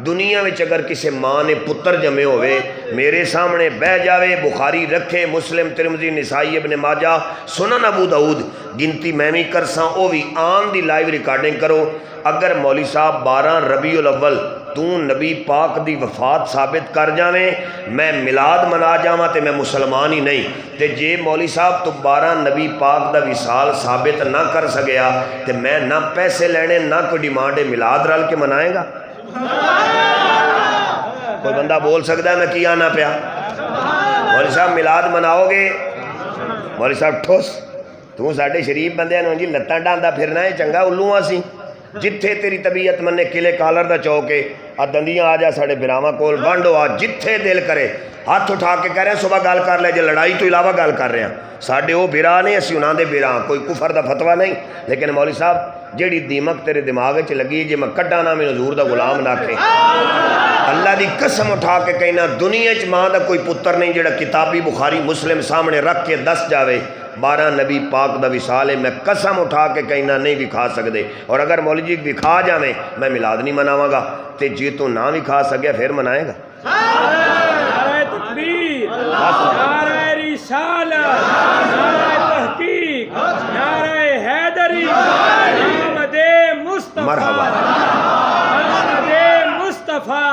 Speaker 1: دنیا وچ اگر کسے ماں نے پتر جمے ہوئے میرے سامنے بہ جاوے بخاری رکھے مسلم ترمذی نسائی ابن ماجہ سنن ابو داؤد گنتی میں بھی کرساں او بھی آن دی لائیو ریکارڈنگ کرو. اگر مولوی صاحب 12 ربیع الاول تو نبی پاک دی وفات ثابت کر جاویں میں میلاد منا جاواں تے میں مسلمان ہی نہیں. تے جے مولوی صاحب تو 12 نبی پاک دا وصال ثابت نہ کر سکیا تے میں نہ پیسے لینے نہ کوئی ڈیمانڈ ہے. میلاد رل کے منائے گا؟ کوئی بندہ بول سکتا ہے میں کی آنا پیا؟ مولوی صاحب میلاد مناؤ گے؟ مولوی صاحب ٹھوس تو ساڈے شریف بندے نوں جی لتاں ڈاندا پھرنا ہے چنگا الو اسی. جتھے تیری طبیعت منے قلعے کالر دا چوک ہے آ دندیاں آ جا ساڑے براواں کول وانڈو آ جتھے دل کرے ہاتھ اٹھا کے کہہ رہے ہیں صبح گل کر لے. جے لڑائی تو علاوہ گل کر رہے ہیں ساڈے وہ برا نہیں اسی انہاں دے برا کوئی کفر دا فتویٰ نہیں. لیکن مولوی صاحب جیڑی دیمک تیرے دماغ وچ لگی جے میں کڈا نہ میں حضور دا غلام نہ کہ اللہ دی قسم اٹھا کے کہنا دنیا وچ ماں دا کوئی پتر نہیں جڑا کتابی بخاری مسلم سامنے رکھ کے دس جاوے 12 نبی پاک دا وصال ہے، میں قسم اٹھا کے کہنا نہیں وکھا سکتے، اور اگر مولوی جی وکھا جاویں میں میلاد نہیں مناواں گا، تے جی تو نہ وکھا سکیا پھر منائے گا؟
Speaker 2: نعرہ تکبیر، نعرہ رسالت، نعرہ تحقیق، نعرہ حیدری، محمد مصطفیٰ،
Speaker 1: مرحبا۔
Speaker 2: محمد مصطفیٰ،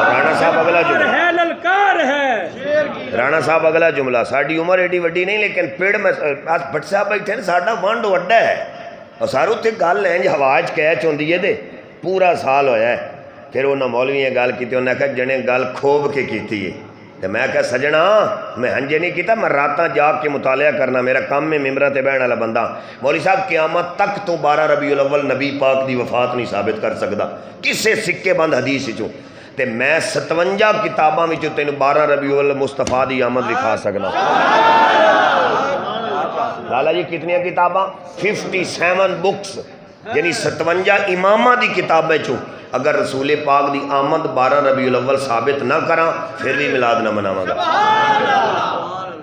Speaker 1: رانا صاحب اگلا
Speaker 2: اور
Speaker 1: جملہ،
Speaker 2: ہے للکار ہے۔
Speaker 1: رانا صاحب اگلا جملہ، ساڑی عمر ایڈی وڈی نہیں لیکن پیڑ میں بٹ صاحب بیٹھے ہیں، ساڑا ونڈ وڈا ہے اور ساروں تے گل ہے جی ہواج کیچ ہوندی ہے تے پورا سال ہویا ہے۔ پھر انہوں مولوی گل کی انہیں کہا جنے گل کھوب کے کیتی ہے، تو میں کہا سجنا میں ہنجے نہیں کیتا، میں راتاں جاگ کے مطالعہ کرنا، میرا کام میں ممبرہ تے بہن والا بندہ۔ مولوی صاحب قیامت تک تو 12 ربیع الاول نبی پاک دی وفات نہیں ثابت کر سکدا کسے سکے بند حدیث چوں، تے میں 57 کتاباں وچوں تینوں 12 ربیع الاول مصطفیٰ دی آمد دکھا سکنا۔ لالا جی کتنی کتاباں؟ 57 بکس، یعنی 57 امامہ دی کتابیں چوں اگر رسول پاک دی آمد 12 ربیع الاول ثابت نہ کراں پھر بھی میلاد نہ مناواں گا۔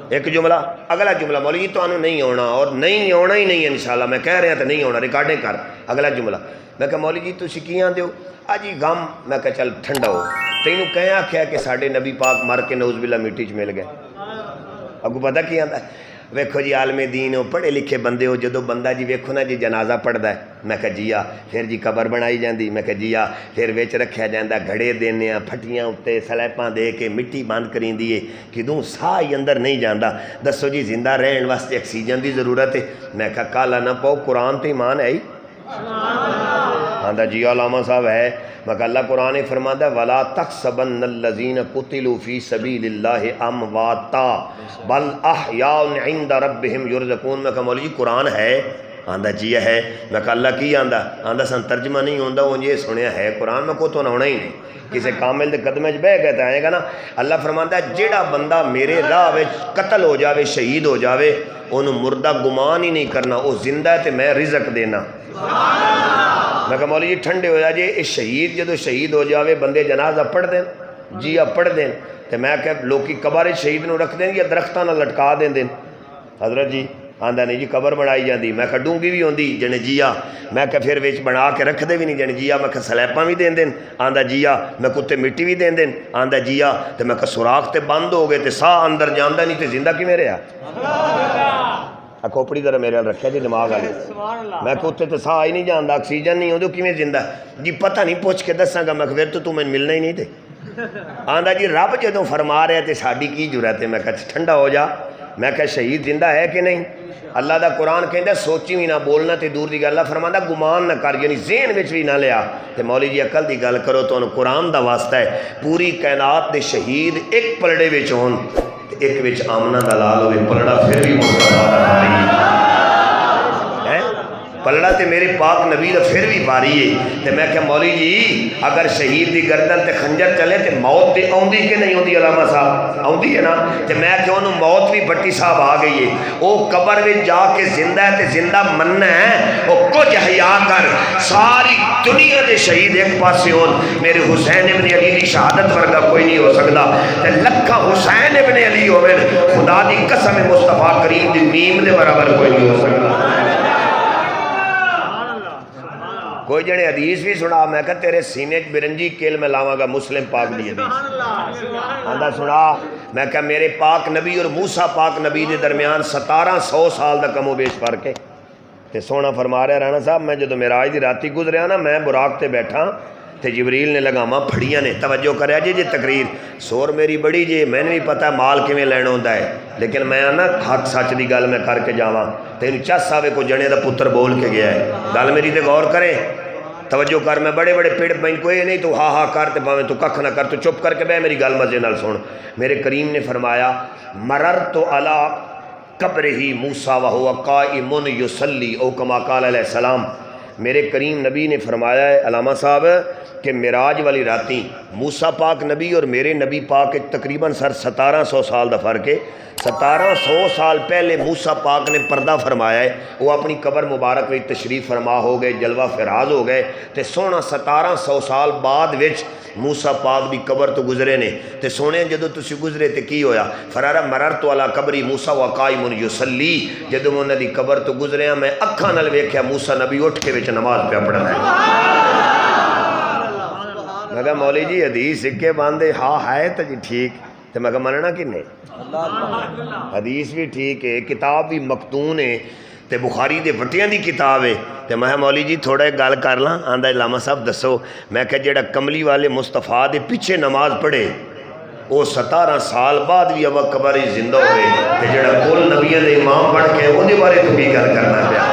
Speaker 1: ایک جملہ، اگلا جملہ مولوی جی تو انہوں نہیں ہونا، اور نہیں ہونا ہی نہیں ہے انشاءاللہ، میں کہہ رہا ہیں تو نہیں ہونا، ریکارڈیں کر۔ اگلا جملہ میں کہا مولوی جی تسی کیاں دیو؟ آجی غم، میں کہا چل ٹھنڈا ہو، تینوں کہیں آکھیا کہ ساڑھے نبی پاک مر کے نعوذ باللہ مٹی چ مل گئے۔ اگو پتہ کی آندا ہے؟ ویکھو جی عالم دین ہو، پڑھے لکھے بندے ہو، جدو بندہ جی ویکھو نا جی جنازہ پڑھدا ہے، میں کہا جی پھر جی قبر بنائی جاندی، میں کہا جی پھر وچ رکھیا جاندا، گھڑے دینے پھٹیاں اتے سلیپاں دے کے مٹی بند کریندی ہے، کدوں ساہ ہی اندر نہیں جاندا۔ دسو جی زندہ رہن واسطے آکسیجن دی ضرورت ہے، میں کہا کالا نہ پاؤ، قرآن تے ایمان ہے ہی؟ آندا جی علامہ صاحب ہے، میں کہا اللہ قرآن فرماتا ہے وَلَا تَحْسَبَنَّ الَّذِينَ قُتِلُوا فِي سَبِيلِ اللَّهِ أَمْوَاتًا بَلْ أَحْيَاءٌ عِندَ رَبِّهِمْ يُرْزَقُونَ۔ میں کہا مولوی جی قرآن ہے؟ آندا جی ہے۔ میں کہا اللہ کی آندا؟ آندا سن ترجمہ نہیں ہوندا، وہ یہ سنیا ہے قرآن میں کو تو نہ ہونا ہی نہیں، کسی کامل دے قدمے چ بہ گئے تے آئے گا نا۔ اللہ فرماتا ہے جیڑا بندہ میرے راہ وچ قتل ہو جاوے، شہید ہو جاوے، انہوں مردہ گمان ہی نہیں کرنا، وہ زندہ ہے تے میں رزق دینا۔ میں کہا مولوی جی ٹھنڈے ہو جائے جی شہید جدو شہید ہو جاوے بندے جنازہ پڑھ دیں؟ جی پڑھ دیں، تو میں کہ لوکی قبر شہید نو رکھ دیں یا درختاں نہ لٹکا دیں؟ حضرت جی آندا نہیں جی قبر بنائی جاندی، میں کہا ڈونگی بھی ہوندی جنے جیا، میں کہا پھر وچ بنا کے رکھ دے بھی نہیں جنے جیا، میں کہا سلیپاں بھی دیں؟ آندا جیا، میں کتے مٹی بھی دیں؟ آندا جیا، تو میں کہا سوراخ تے بند ہو گئے تے ساہ اندر جاندا نہیں تے زندہ کی میرے کھوپڑی طرح میرے رکھا جی دماغ والے، میں کہ اتنے تو ساہ ہی نہیں جاندا، آکسیجن نہیں ہوندی کیویں زندہ جی؟ پتہ نہیں پوچھ کے دساں گا۔ میں کہ پھر تو میں ملنا ہی نہیں تھے۔ آندا جی رب جدوں فرما رہے تے ساڈی کی ضرورت ہے؟ میں کہ ٹھنڈا ہو جا، میں کہ شہید زندہ ہے کہ نہیں؟ اللہ دا قرآن کہندا سوچی بھی نہ بولنا تے دور دی گل، اللہ فرماندا گمان نہ کر، یعنی ذہن وچ بھی نہ لیا۔ تے مولوی جی عقل دی گل کرو تو قرآن دا واسطہ ہے، پوری کائنات دے شہید ایک پلڑے وچ ہون، ایک وچ آمنہ دا لال ہوئے، پلڑا پھر بھی مصطفیٰ دا باری ہے، پلڑا تے میرے پاک نبی دا پھر بھی باری ہے۔ تے میں کہ مولوی جی اگر شہید دی گردن تے خنجر چلے تے موت تے آوندی کہ نہیں آوندی؟ علامہ صاحب آوندی ہے نا۔ تے میں کہ انہوں موت بھی بٹی صاحب آ گئی ہے، او قبر وچ جا کے زندہ ہے تے زندہ مننا ہے، او کچھ حیا کر، ساری دنیا دے شہید ایک پاسے ہون، میرے حسین ابن علی دی شہادت ورگا کوئی نہیں ہو سکتا، تے لکھا حسین ابن علی ہوئے، خدا دی قسم مصطفیٰ کریم دی نیم دے برابر کوئی نہیں ہو سکتا۔ کوئی جنے حدیث بھی سنا، میں کہا تیرے سینے برنجی کیل میں لاواں گا، مسلم پاک دی حدیث آندہ سنا۔ میں کہا میرے پاک نبی اور موسیٰ پاک نبی دے درمیان 1700 سال دا کم و بیش فرق ہے، تے سونا فرما رہے رانا صاحب میں جدو معراج دی راتی گزریا نا، میں براق تے بیٹھا تے جبریل نے لگاما پھڑیاں نے، توجہ کریا جی تقریر سور میری بڑی جی، میں نے بھی پتا مال کیویں لینا ہوندا ہے، لیکن میں نا حق سچ دی گل میں کر کے جاواں۔ تینوں چس آوے کو جنے دا پتر بول کے گیا ہے، گل میری تے غور کریں، توجہ کر، میں بڑے بڑے پیڑ پین کوئی نہیں، تو ہاں ہاں کر تے پاویں تو ککھ نہ کر، تو چپ کر کے بے میری گل مزے نال سن۔ میرے کریم نے فرمایا مررت علی قبرہ موسیٰ وہو قائم یصلی او کما قال علیہ السلام۔ میرے کریم نبی نے فرمایا ہے علامہ صاحب کہ معراج والی راتی موسیٰ پاک نبی اور میرے نبی پاک تقریباً 1700 سال دا فرق ہے. 1700 سال پہلے موسیٰ پاک نے پردہ فرمایا ہے, وہ اپنی قبر مبارک میں تشریف فرما ہو گئے, جلوہ فراز ہو گئے. تے سونا 1700 سال بعد وچ موسیٰ پاک دی قبر تو گزرے نے. تے سونے جدو تسی گزرے تے کی ہویا, فرارا مررت علی قبری موسیٰ وقائم یصلی, جدو انہاں دی قبر تو گزرے میں اکھاں نال ویکھیا موسیٰ نبی اٹھ کے وچ نماز پہ پڑھدا ہے. میں کہا مولی جی حدیث سکے باندھے ہاں ہے تو جی ٹھیک, تو میں کہا مننا کنے, حدیث بھی ٹھیک ہے, کتاب بھی مختون ہے, تے بخاری دے وٹیاں دی کتاب ہے. تے میں مولی جی تھوڑا ایک گل کر لاں, آندا علامہ صاحب دسو. میں کہا جیڑا کملی والے مصطفیٰ دے پیچھے نماز پڑھے وہ 17 سال بعد بھی اب قبر زندہ ہوئے, تے جیڑا کل نبیوں دے امام بن کے وہ دے بارے تو بھی گل کرنا پیا.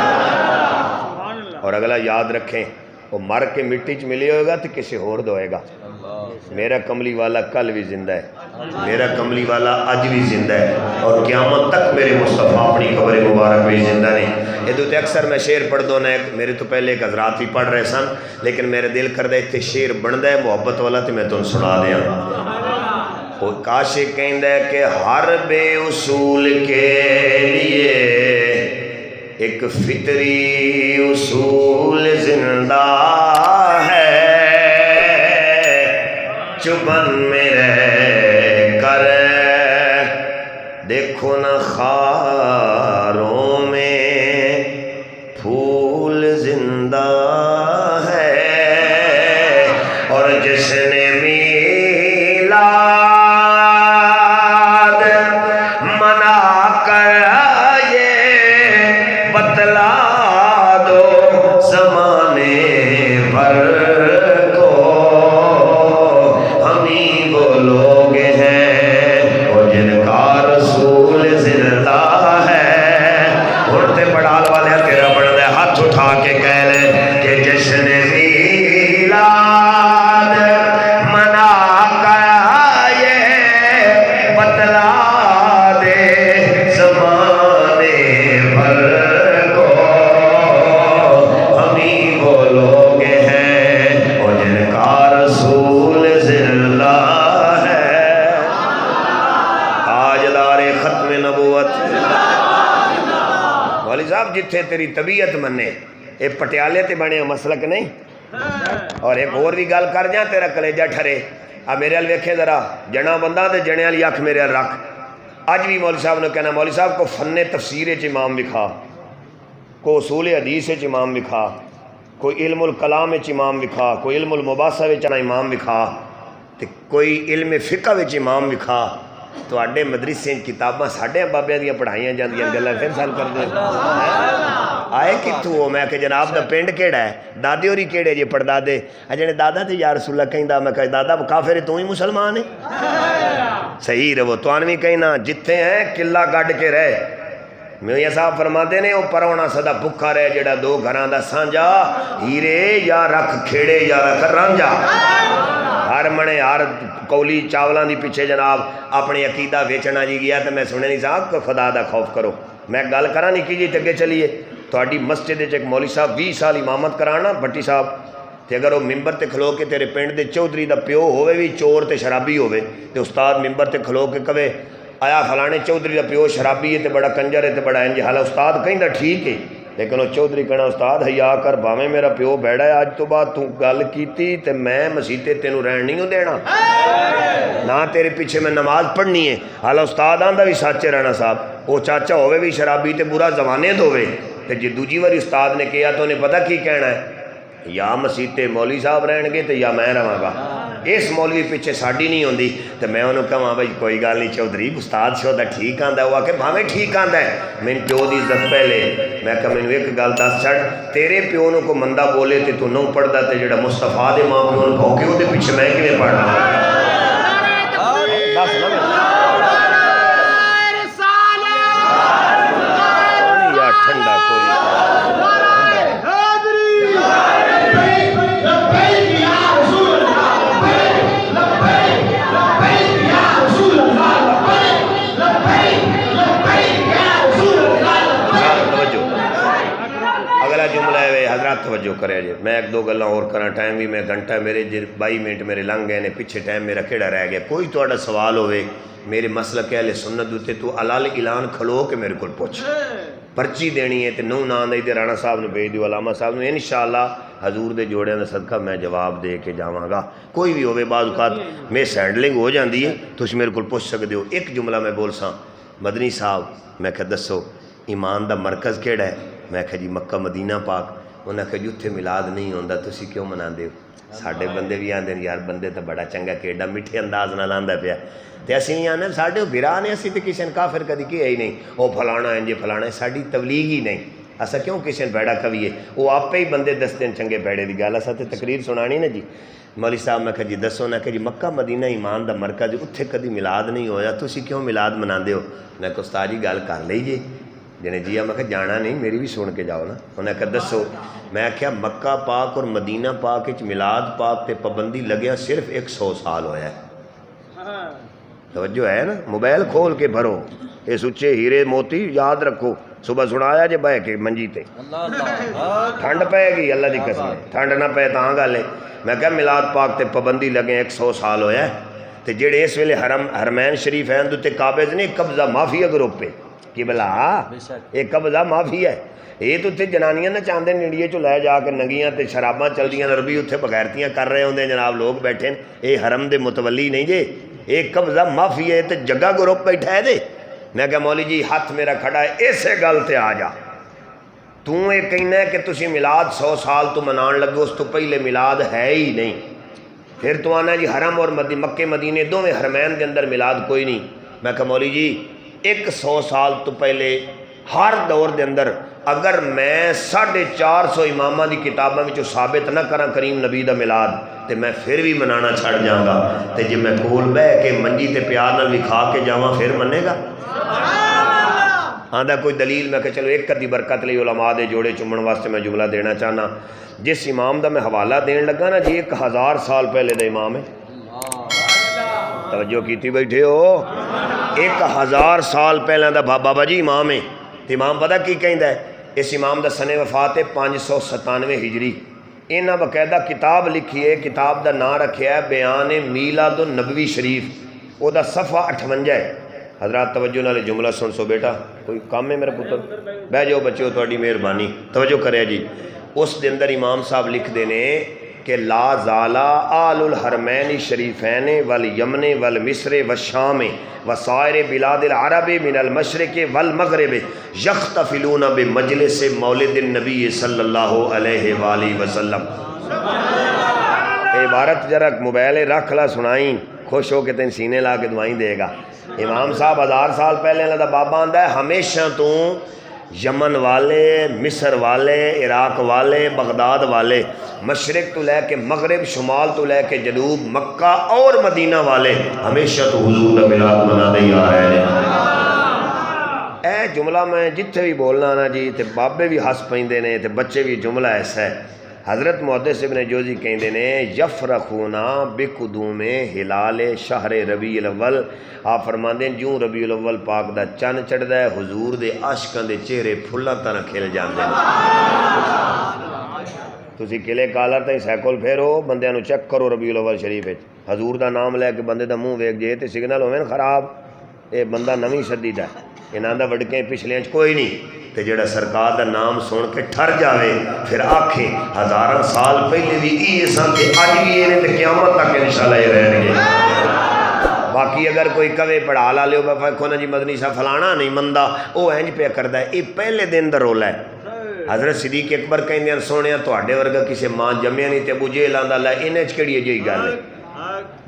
Speaker 1: اور اگلا یاد رکھیں, وہ مر کے مٹی چ ملے ہوئے گا تو کسی ہور دوئے گا. میرا کملی والا کل بھی زندہ ہے, میرا کملی والا اج بھی زندہ ہے, اور قیامت تک میرے مصطفیٰ اپنی قبر مبارک بھی زندہ نہیں. یہ تو اکثر میں شعر پڑھ دو نا, میرے تو پہلے ایک حضرات بھی پڑھ رہے سن, لیکن میرے دل کردہ اتنے شعر بنتا ہے محبت والا, تو میں تمہیں سنا دیا. وہ کاشق کہندا ہے کہ ہر بے اصول کے لیے ایک فطری اصول زندہ ہے, چبن میں رہ کر دیکھو نہ خاروں میں پھول زندہ ہے, اور جس نے میلاد منا کر یہ بتلا دو زمانے بھر کو, ہم ہی وہ لوگ ہیں اور جن کا رسول زندہ ہے. اڑتے بڑھال والے تیرا بڑھ دے ہاتھ اٹھا کے کہہ لے کہ جس نے میلاد منا کر یہ بتلا دے زمانے بھر کو, ہم ہی وہ لوگ ہیں اور جن کا رسول زندہ ہے. تاجدار ختم نبوت مولی صاحب, جتھے تیری طبیعت منے, اے پٹیالے تے بنے مسلک نہیں. اور ایک اور بھی گل کر جاں تیرا کلیجہ ٹھرے, اب میرے ال ویکھے ذرا جنا بندہ تے جنے والی اکھ میرے ال رکھ. اج بھی مولوی صاحب نے کہنا مولی صاحب کو فن تفسیر چ امام لکھا, کو اصول حدیث چ امام لکھا, کوئی علم الکلام چ امام لکھا, کوئی علم المباحثہ وچ امام لکھا, تے کوئی علم فقہ وچ امام لکھا. تواڈے مدرسے کتاباں ساڈے بابیاں دیاں پڑھائیاں جاندیاں, گلاں پھر سال کردے آئے کتھوں ہو. میں کہ جناب دا پنڈ کیڑا ہے, دادے ہوری کیڑے جے پڑدادے, جنے دادا تے یا رسول اللہ کہندا, میں کہ دادا کافر ہے تو ہی مسلمان ہے. صحیح رہو توانوی کہنا جتھے ہیں قلعہ گڈ کے رہے. میاں صاحب فرماندے نے وہ پرونا سدا بھکھا رہے جڑا دو گھراں دا سانجا, ہیرے یا رکھ کھیڑے یا رکھ رانجا. ہر منے ہر کولی چاولاں دی پیچھے جناب اپنی عقیدہ ویچنا جی گیا. تو میں سنے نہیں صاحب کہ خدا دا خوف کرو. میں گل کراں نہیں کی جی تگے چلیے. تہاڈی مسجد وچ ایک مولوی صاحب 20 سال امامت کرانا بھٹی صاحب, تے اگر وہ ممبر تے کھلو کے تیرے پنڈ دے چودھری دا پیو ہوئے بھی چور تے شرابی ہوئے, تے استاد ممبر تے کھلو کے کہے آیا فلانے چودھری دا پیو شرابی ہے تے بڑا کنجر ہے تے بڑا انج, حالا استاد کہندا ٹھیک ہے, لیکن وہ چودھری کہنا استاد حیا کر, بھاویں میرا پیو بیڑا ہے, اج تو بعد تو گل کیتی تے میں مسیتے تینوں رہن نہیں دینا, نہ تیرے پیچھے میں نماز پڑھنی ہے. حالا استاد آندا بھی سچ رہنا صاحب, وہ چاچا ہوئے بھی شرابی تے برا زمانے دھوے, تے جی دوجی واری استاد نے کہا تو انہیں پتہ کی کہنا ہے, یا مسیتے مولوی صاحب رہن گے تے یا میں رہاں گا. اس مولوی پیچھے ساڈی نہیں ہوندی. تے میں انہوں کہاں بھائی کوئی گل نہیں چودھری استاد شودا ٹھیک آندا ہے. وہ آکے بھاویں ٹھیک آندا ہے, میں پیو دی عزت پہلے. میں کہا میں ایک گل دس چھڑ, تیرے پیو نو کو مندہ بولے تے تو نو پڑھدا, تے جڑا مصطفیٰ دے ماں پیو نو بھوکے وہ دے پیچھے میں کیویں پڑھنا. دس نا یا ٹھنڈا کوئی توجہ کرے جی میں ایک دو گلاں اور کراں ٹائم بھی میں گھنٹہ میرے 22 منٹ میرے لنگ گئے نے پیچھے ٹائم میرا کیڑا رہ گیا کوئی تہاڈا سوال ہوئے میرے مسلک اہل سنت دوتے تو علال اعلان کھلو کے میرے کو پوچھ پرچی دینی ہے تے نو نام دے تے رانا صاحب نے بھیج دیو علامہ صاحب نے انشاءاللہ حضور دے جوڑے دا صدقہ میں جواب دے کے جاواں گا کوئی بھی ہوئے بعض اوقات میں سینڈلنگ ہو جاندی ہے تسی میرے کو پوچھ سکدے ہو ایک جملہ میں بول ساں مدنی صاحب میں کہ دسو ایمان دا مرکز کیڑا ہے میں کہ جی مکہ مدینہ پاک انہاں کہ جتھے میلاد نہیں ہوندا تسی کیوں مناندے ہو ساڈے بندے بھی آندے یار بندے تو بڑا چنگا کیڈا میٹھے انداز نال آندا پیا تے اسی نہیں آنے ساڈے بھرا نے اسی تے کسی نے کافر کدی کیا ہی نہیں او فلانا انج فلانا ساڈی تبلیغ ہی نہیں اسا کیوں کسی نے بیڑا کھویے وہ آپے ہی بندے دستے ہیں چنگے بیڑے دی گل اسا تے تقریر سنانی نا جی مولوی صاحب میں کہ جی دسو نا کہ جی مکہ مدینہ ایمان دا مرکز اتھے کدی میلاد نہیں ہویا تسی کیوں میلاد مناندے ہو میں کہ استاد جی گل کر لیجیے جنے جی میں کہ جانا نہیں میری بھی سن کے جاؤ نا انہیں کہ دسو میں کیا مکہ پاک اور مدینہ پاک وچ میلاد پاک تے پابندی لگیا صرف 100 سال ہویا ہے توجہ ہے نا موبائل کھول کے بھرو یہ سچے ہیرے موتی یاد رکھو صبح سنایا جے بہ کے منجی تے ٹھنڈ پے گی اللہ دی قسم ٹھنڈ نہ پے تاں گل ہے میں کہا میلاد پاک تے پابندی لگے 100 سال ہویا ہے تے جڑے اس ویلے حرمین شریف ہیں دے قابض نہیں قبضہ مافیا گروپ پہ کہ بلا یہ قبضہ معافی ہے یہ تو اتنے جنانیاں نہ چاہتے ہیں انڈیا چو لے جا کے ننگیاں تے شراباں چل دیاں عربی اتنے بغیرتیاں کر رہے ہوندے جناب لوگ بیٹھے ہیں یہ حرم دے متولی نہیں جے یہ قبضہ معافی ہے تے جگہ گروپ بیٹھا ہے دے میں کہا مولی جی ہاتھ میرا کھڑا ہے اسے گل تے آ جا تو یہ کہنا ہے کہ تسی میلاد 100 سال تو منان لگو اس تو پہلے میلاد ہے ہی نہیں پھر تو آنا جی حرم اور مکے مدینے دونوں حرمین کے اندر میلاد کوئی نہیں میں کہا مولی جی 100 سال تو پہلے ہر دور دے اندر اگر میں 450 امامہ دی کتاباں میں ثابت نہ کراں کریم نبی دا میلاد تے میں پھر بھی منانا چھڑ جاؤں گا تے جی میں کول بہ کے منجی تے پیار نال وکھا کے جاواں پھر منے گا آندا کوئی دلیل میں کہ چلو ایک کدی برکت لئی علماء دے جوڑے چومن واسطے میں جملہ دینا چاہنا جس امام دا میں حوالہ دین لگا نا جی 1000 سال پہلے دا امام ہے توجہ کیتی بیٹھے ہو 1000 سال پہلے دا بابا جی امام ہے تو امام پتہ کی کہندا ہے اس امام دا سن وفات ہے 597 ہجری انہاں باقاعدہ کتاب لکھی ہے کتاب دا نام رکھیا ہے بیان میلاد النبوی شریف او دا صفحہ 58 ہے حضرات توجہ نال جملہ سن سو بیٹا کوئی کام ہے میرا پتر بہ جاؤ بچیو تہاڈی مہربانی توجہ کرے جی اس دے اندر امام صاحب لکھ دینے کہ لا زالا آل الحرمین شریفین والیمن والمصر والشام وسائر بلاد العرب من المشرق والمغرب یختفلون بمجلس مولد النبی صلی اللہ علیہ وآلہ وسلم عبارت ذرا موبائل رکھ لا سنائیں خوش ہو کے تین سینے لا کے دعائیں دے گا امام صاحب 1000 سال پہلے اللہ دا بابا آندا ہے ہمیشہ تو یمن والے مصر والے عراق والے بغداد والے مشرق تو لے کے مغرب شمال تو لے کے جنوب مکہ اور مدینہ والے ہمیشہ تو حضور دا میلاد منا دے آ رہے ہیں اے جملہ میں جتھے بھی بولنا نا جی تے بابے بھی ہس پیندے نے تے بچے بھی جملہ ایسا ہے حضرت محدث ابن جوزی کہندے نے یفرخونا بقدوم ہلال شہر ربیع الاول آپ فرماندے ہیں جوں ربیع الاول پاک دا چن چڑھدا ہے حضور دے عاشقاں دے چہرے پھلاں طرح کھل جاندے ہیں تسی قلعے کالر تائیں سائیکل پھیرو بندیاں نو چیک کرو ربیع الاول شریف وچ حضور دا نام لے کے بندے دا منہ ویکھ جے تے سگنل ہوویں خراب اے بندہ نویں شدید ہے انہاں دا وڑکیں پچھلیاں چ کوئی نہیں تے جڑا سرکار دا نام سن کے ٹھر جاوے پھر آکھے 1000 سال پہلے بھی یہ سن تے اج بھی یہ نے تے قیامت تک انشاءاللہ یہ رہن گے باقی اگر کوئی کہے پڑھا لا لیو بفا نا جی مدنی صاحب فلانا نہیں مندا او انج پہ کردا ہے یہ پہلے دن دا رولا ہے حضرت صدیق اکبر کہندے سونے تواڈے ورگا کسے ماں جمیا نہیں تے ابو جہل آندا لے انہاں چ کیڑی جہی گل ہے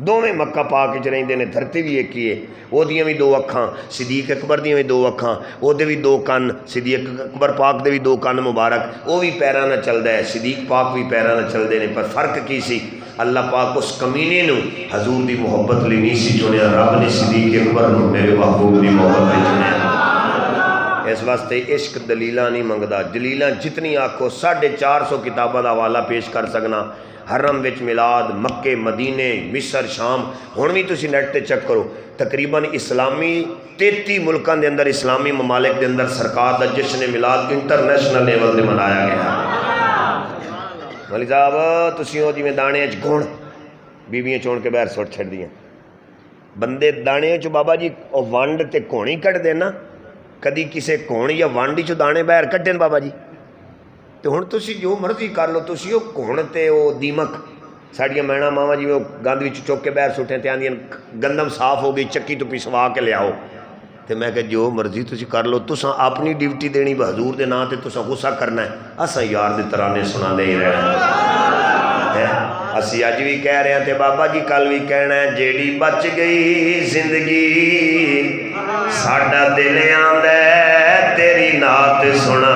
Speaker 1: دونوں مکہ پاک وچ رہندے نے دھرتی بھی ایک ہی ہے وہ دیاں بھی 2 اکھاں صدیق اکبر دیاں بھی 2 اکھاں وہ دے بھی 2 کن صدیق اکبر پاک دے بھی 2 کن مبارک وہ بھی پیراں نہ چلدا ہے صدیق پاک بھی پیراں نہ چلدے نے پر فرق کی سی اللہ پاک اس کمینے نو حضور دی محبت لئی نہیں سی چنیا رب نے صدیق اکبر نو میرے محبوب دی محبت لئی چنیا اس واسطے عشق دلیلاں نہیں منگدا دلیلاں جتنی آکھو 450 کتاباں دا حوالہ پیش کر سکنا حرم وچ میلاد مکے مدینے مصر شام ہن بھی تسی نیٹ تے چیک کرو تقریباً اسلامی 33 ملکاں دے اندر اسلامی ممالک دے اندر سرکار دا جشن میلاد انٹرنیشنل لیول تے منایا گیا مولوی صاحب تسی ہو جی میں دانے گھن بیبیاں چون کے باہر سٹ چھڑ دیاں بندے دانے چ بابا جی وہ ونڈ تے کونی کٹ دینا کدی کسے کون یا ونڈ چ دانے باہر کٹن بابا جی تو ہن تسی جو مرضی کر لو تسی وہ کون تے وہ دیمک ساڑیاں مینا ماما جی وہ گند وچ چوک کے باہر سٹیں تے آندیاں گندم صاف ہو گئی چکی تو پسوا کے لے آؤ تے میں کہ جو مرضی تسی کر لو تساں اپنی ڈیوٹی دینی حضور دے نام تے تساں غصہ کرنا ہے اساں یار دے ترانے سنا دے ہی رہنا اسی اج بھی کہہ رہے ہیں تے بابا جی کل بھی کہنا ہے جیڑی بچ گئی زندگی ساڈا دل آندا ہے تیری نعت سنا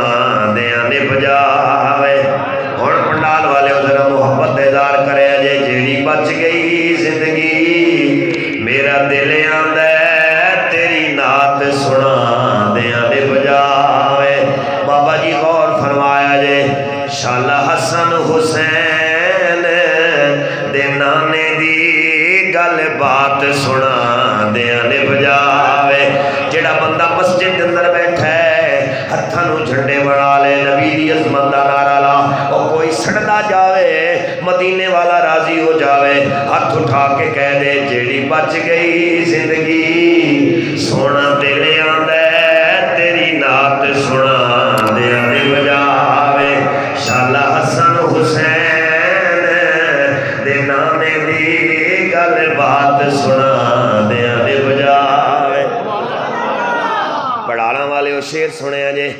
Speaker 1: دیاں نے بجاوے ہن پنڈال والے ذرا محبت اظہار کرے جے جیڑی بچ گئی زندگی میرا دل آندا ہے تیری نعت سنا دیاں نے بجاوے بابا جی غور فرمایا جے شالا حسن حسین دے نانے دی گل بات سنا دیاں نے بجاوے جڑا بندہ مسجد اندر بیٹھا ہے ہتھاں نو جھنڈے بنا لے نبی دی عظمت دا نعرہ لا او کوئی سڑدا جاوے مدینے والا راضی ہو جاوے ہاتھ اٹھا کے کہہ دے جیڑی بچ گئی زندگی سونا دل آندا ہے تیری نعت سنا دیاں نے بجاوے شالا حسن حسین دے نانے دی گل بات سنا دیاں نے بجاوے پڑھانا والے وہ شیر سنے جے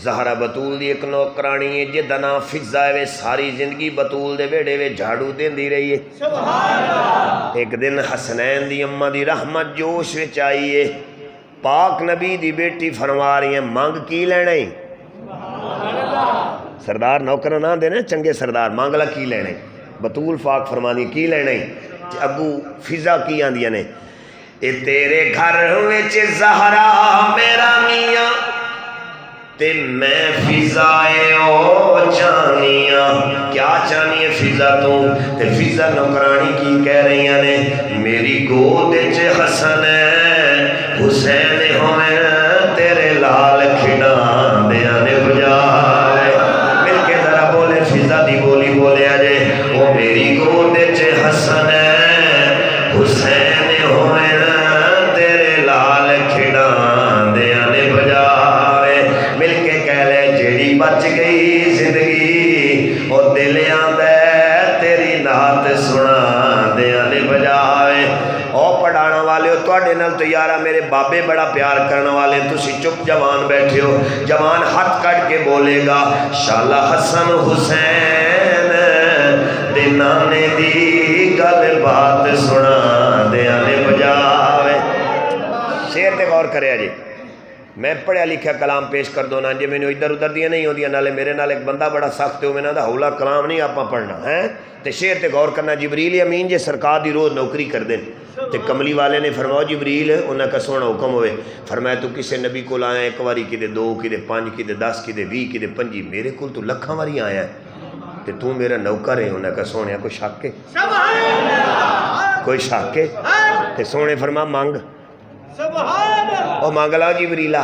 Speaker 1: زہرا بطول دی ایک نوکرانی ہے جدہ نام فضا ہے ساری زندگی بطول دے بیڑے وے جھاڑو دین دی رہی ہے ایک دن حسنین دی اماں دی رحمت جوش وچ آئی ہے پاک نبی دی بیٹی فرما رہی ہیں مانگ کی لینا ہی سردار نوکر نہ دینے چنگے سردار مانگلا کی لینے بطول پاک فرما دی کی لینے اگو فضا کی آندیا نے اے تیرے گھر وچ زہرا میرا میاں تے میں فضائے او چانیاں کیا چانی ہے فضا تو تے فضا نوکرانی کی کہہ رہی نے میری گود وچ حسن حسین ہوئے تیرے لال کھڑاں دیاں نے بجائے مل کے ذرا بولے فضا دی بولی بولے آجے او میری گود وچ حسن حسین ہوئے تیرے لال کھڑاں دیاں نے بجائے مل کے کہہ لے جیڑی بچ گئی زندگی او دل آندا ہے تیری نعت سنا دیاں نے بجائے او پڑھانا والے ہو تواڈے نال تو یارا میرے بابے بڑا پیار کرنے والے تسی چپ جوان بیٹھے ہو جوان ہاتھ کٹ کے بولے گا شالا حسن حسین دے نانے دی گل بات سنا دیاں نے بجاوے شیر تے غور کرے جی میں پڑھیا لکھیا کلام پیش کر دو نا جی میں نے ادھر ادھر دیا نہیں ہوندیا نالے میرے نال ایک بندہ بڑا سخت ہو میں نے دا ہولا کلام نہیں آپا پڑھنا ہے تے شیر تے غور کرنا جبریل امین جے سرکار دی روز نوکری کر دیں تے کملی والے نے فرماؤ جبریل انہاں کا سونا حکم ہوئے فرمایا تو کسے نبی کو آیا ایک واری کی دے 2 کی دے 5 کی دے 10 کی دے 20 کی دے 25 میرے کول تو لکھاں واری آیا ہے تے تو میرا نوکر ہے انہاں کا سونے کوئی شک ہے کوئی شک ہے تے سونے فرما مانگ او مانگ لاؤ جبریلہ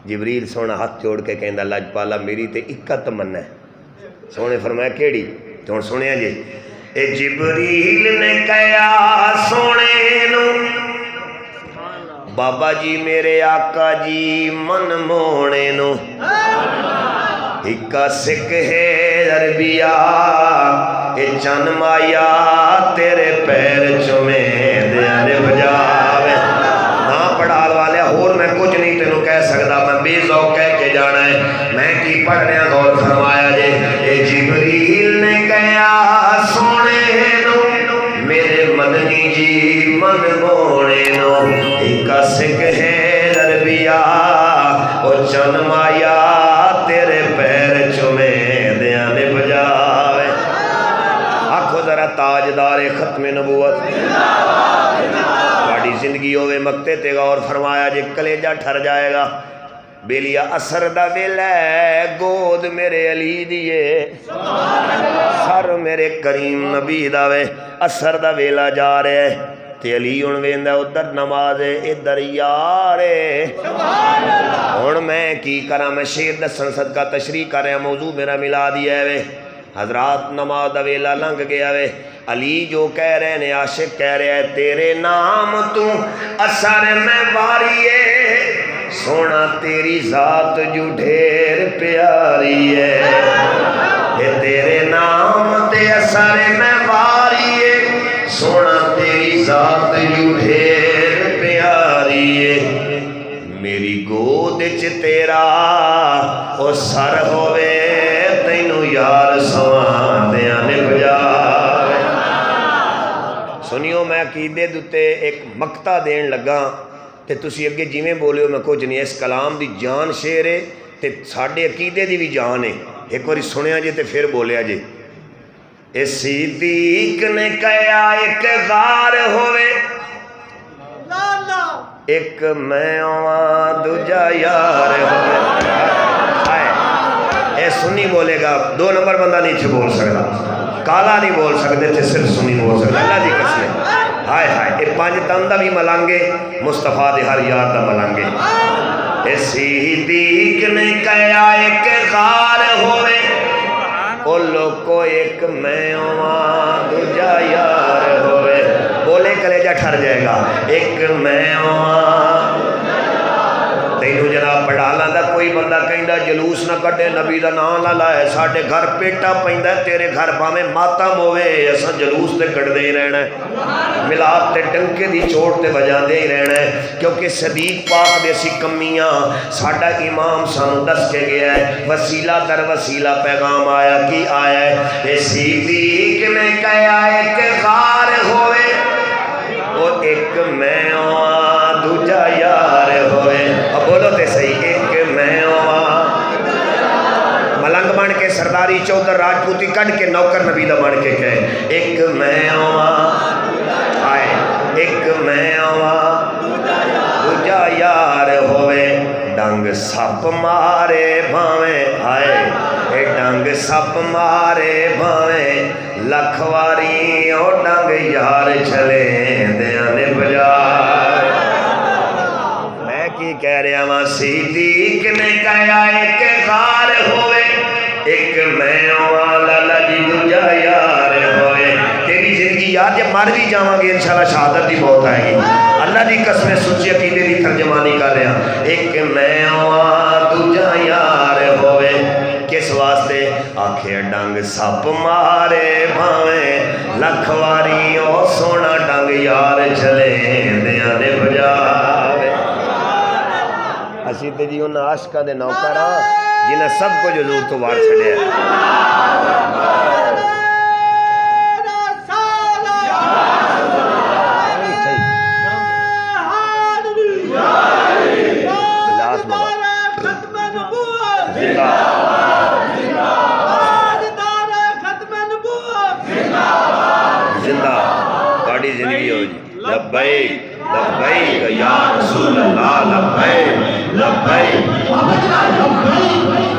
Speaker 1: جبریل سونا ہاتھ جوڑ کے کہندا لج پالا میری تے اکا تمنا ہے سونے فرمایا کیڑی تو ہن سنیا جی اے جبریل نے کہیا سونے نو بابا جی میرے آقا جی من مونے نو اکا سکھ ہے عربیا اے چن مایا تیرے پیر چومے دیانے بجاوے پڑھال والے اور میں کچھ نہیں تینوں کہہ سکتا میں بے ذوق کہہ کے جانا ہے میں کی پڑھ رہا غور فرمایا جے اے جبریل نے کہا سونے نو میرے مدنی جی من مونے نو ایک سکھ ہے عربیا او چن مایا تیرے پیر چومے دیاں نے بجاوے آنکھو ذرا تاجدار ختم نبوت زندگی ہوئے مکتے تے غور فرمایا جے کلیجہ ٹھر جائے گا بیلیا اثر دا ویلا ہے گود میرے علی دیے سر میرے کریم نبی دا وے اثر دا ویلا جا رہے تے علی ان ویندہ ادھر نماز ادھر یارے ہن میں کی کرا میں شیر دسن صدقہ تشریح کر رہا موضوع میرا ملا دیا ہے حضرات نماز دا ویلا لنگ گیا وے، علی جو کہہ رہے نے، عاشق کہہ رہے ہیں تیرے نام تو اثر میں واریے، سونا تیری ذات جو ڈھیر پیاری ہے، تیرے نام تے اثر میں واریے، سونا تیری ذات جو ڈھیر پیاری ہے، میری گود چ تیرا او سر ہوئے، تینوں یار سوان دیاں نے بجا۔ سنیو میں عقیدے دتے ایک مقطع دین لگا تے تسی اگے جویں بولے ہو میں کچھ نہیں، اس کلام دی جان شعر ہے تے ساڈے عقیدے دی بھی جان ہے، ایک باری سنیا جے تے پھر بولیا جے۔ اے صدیق نے کہا ایک غار ہوئے، ایک میں آواں دوجا یار ہوئے، اے سنی بولے گا، دو نمبر بندہ نہیں تھے بول سکتا، کالا نہیں بول سکتے تھے، صرف سنی بول سکتا، اللہ دی قسم، ہائے ہائے، اے پانچ تندہ بھی ملانگے، مصطفیٰ دے ہر یار دا ملانگے۔ اے صدیق نے کہا ایک غار ہوئے، او لوکو ایک میں آواں دوجا یار ہوئے، بولے کلیجہ ٹھر جائے گا، ایک میں آواں تینوں جناب پڑھالا دا کوئی بندہ کہندہ جلوس نہ کٹے، نبی دا نام نہ لائے، ساڑھے گھر پیٹا پہندہ ہے، تیرے گھر پامیں ماتم ہوئے، ایسا جلوس تے کٹ دے ہی رہنا ہے، ملاد تے ڈنکے دی چھوڑ تے بجا دے ہی رہنا ہے، کیونکہ صدیق پاک دے سی کمیاں ساڑھا امام سانو دس کے گیا ہے، وسیلہ در وسیلہ پیغام آیا کی آیا ہے، اے صدیق نے کہا ایک غار ہوئے، وہ ایک میں آواں دوجا یار ہوئے، اب بولو تے صحیح، ایک میں آواں ملنگ بن کے سرداری چودھر راجپوتی کٹ کے نوکر نبی دا بن کے کہے، ایک میں آواں آئے، ایک میں آواں دوجا یار ہوئے، ڈنگ سپ مارے بھاویں آئے، اے ڈنگ سپ مارے بھاویں لکھواری، او ڈنگ یار چلے دیانے بجا۔ میں کی کہہ رہا ہوں، صدیق نے کہا ایک غار ہوئے، ایک میں والا جی دوجا یار ہوئے، تیری زندگی یاد جب مر بھی جاواں گے انشاءاللہ شہادت دی موت آئے گی، اللہ دی قسم سچی عقیدے دی ترجمانی کر رہا ہوں، ایک میں دوجا یار ہوئے، کس واسطے آکھے ڈنگ سپ مارے بھاویں لکھواری، او سونا ڈنگ یار چلے دیاں نے بجاوے۔ اسی تے جی انہاں عاشقاں دے نوکر ہاں جنہاں سب کچھ حضور تو وار چھڑیا زندہ بڑی زندگی ہو جی، لبیک لبیک یا رسول اللہ، لبیک لبیک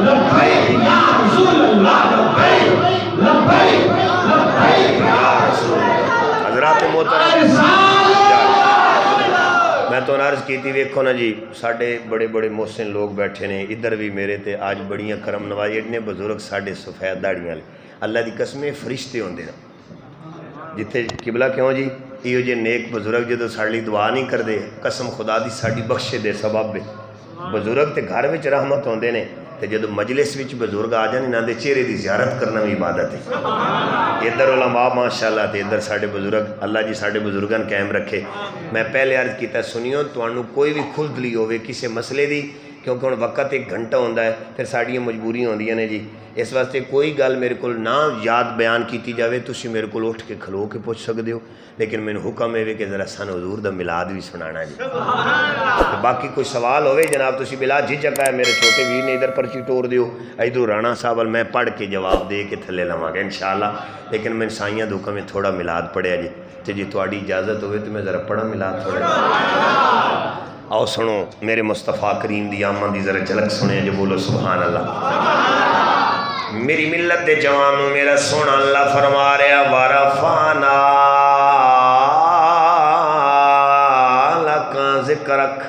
Speaker 1: لبیک یا رسول اللہ، لبیک لبیک لبیک یا رسول اللہ۔ حضرات محترم، میں تو عرض کی تھی، ویکھو نا جی ساڑھے بڑے بڑے محسن لوگ بیٹھے نے، ادھر بھی میرے تے آج بڑیاں کرم نواز، اتنے بزرگ ساڑھے سفید داڑیاں لے، اللہ دی قسمیں فرشتے ہوندے نا، جتھے قبلہ کیوں جی یہ جے نیک بزرگ جدو ساڑی دعا نہیں کر دے، قسم خدا دی ساڑی بخشے دے سبب ہے، بزرگ تے گھر وچ رحمت ہوندے نے، تے جدو مجلس وچ بزرگ آ جانے نہ دے چہرے دی زیارت کرنا بھی عبادت ہے۔ ادھر علماء ماشاءاللہ تے ادھر ساڑے بزرگ، اللہ جی ساڑے بزرگان قائم رکھے۔ میں پہلے عرض کیتا سنیو تو انہوں کوئی بھی کھلد لی ہوئے کسی مسئلے دی، کیونکہ ان وقت ایک گھنٹہ ہوندہ ہے، پھر ساڑیاں مجبوریاں ہوندیاں نے جی، اس واسطے کوئی گل میرے کو نہ یاد بیان کیتی جاوے، تسی میرے کو اٹھ کے کھلو کے پوچھ سکتے ہو، لیکن میں نے حکم ہے کہ ذرا سن حضور دا میلاد بھی سنانا جی۔ باقی کوئی سوال ہوئے جناب تسی بلا جی چکا ہے، میرے چھوٹے ویر نے ادھر پرچی ٹور دیو، ادھر رانا صاحب میں پڑھ کے جواب دے کے تھلے لواں گا انشاءاللہ، لیکن میں سائیاں دھوکا میں تھوڑا میلاد پڑھیا جی، تے جی تھوڑی اجازت ہوئے تو میں ذرا پڑھا میلاد تھوڑا۔ آؤ سنو میرے مصطفیٰ کریم دی آمن دی ذرا جھلک سنے جو بولو سبحان اللہ۔ میری ملت دے جوانوں میرا سونا اللہ فرما رہا وَرَفَعْنَا لَكَ ذِكْرَكَ،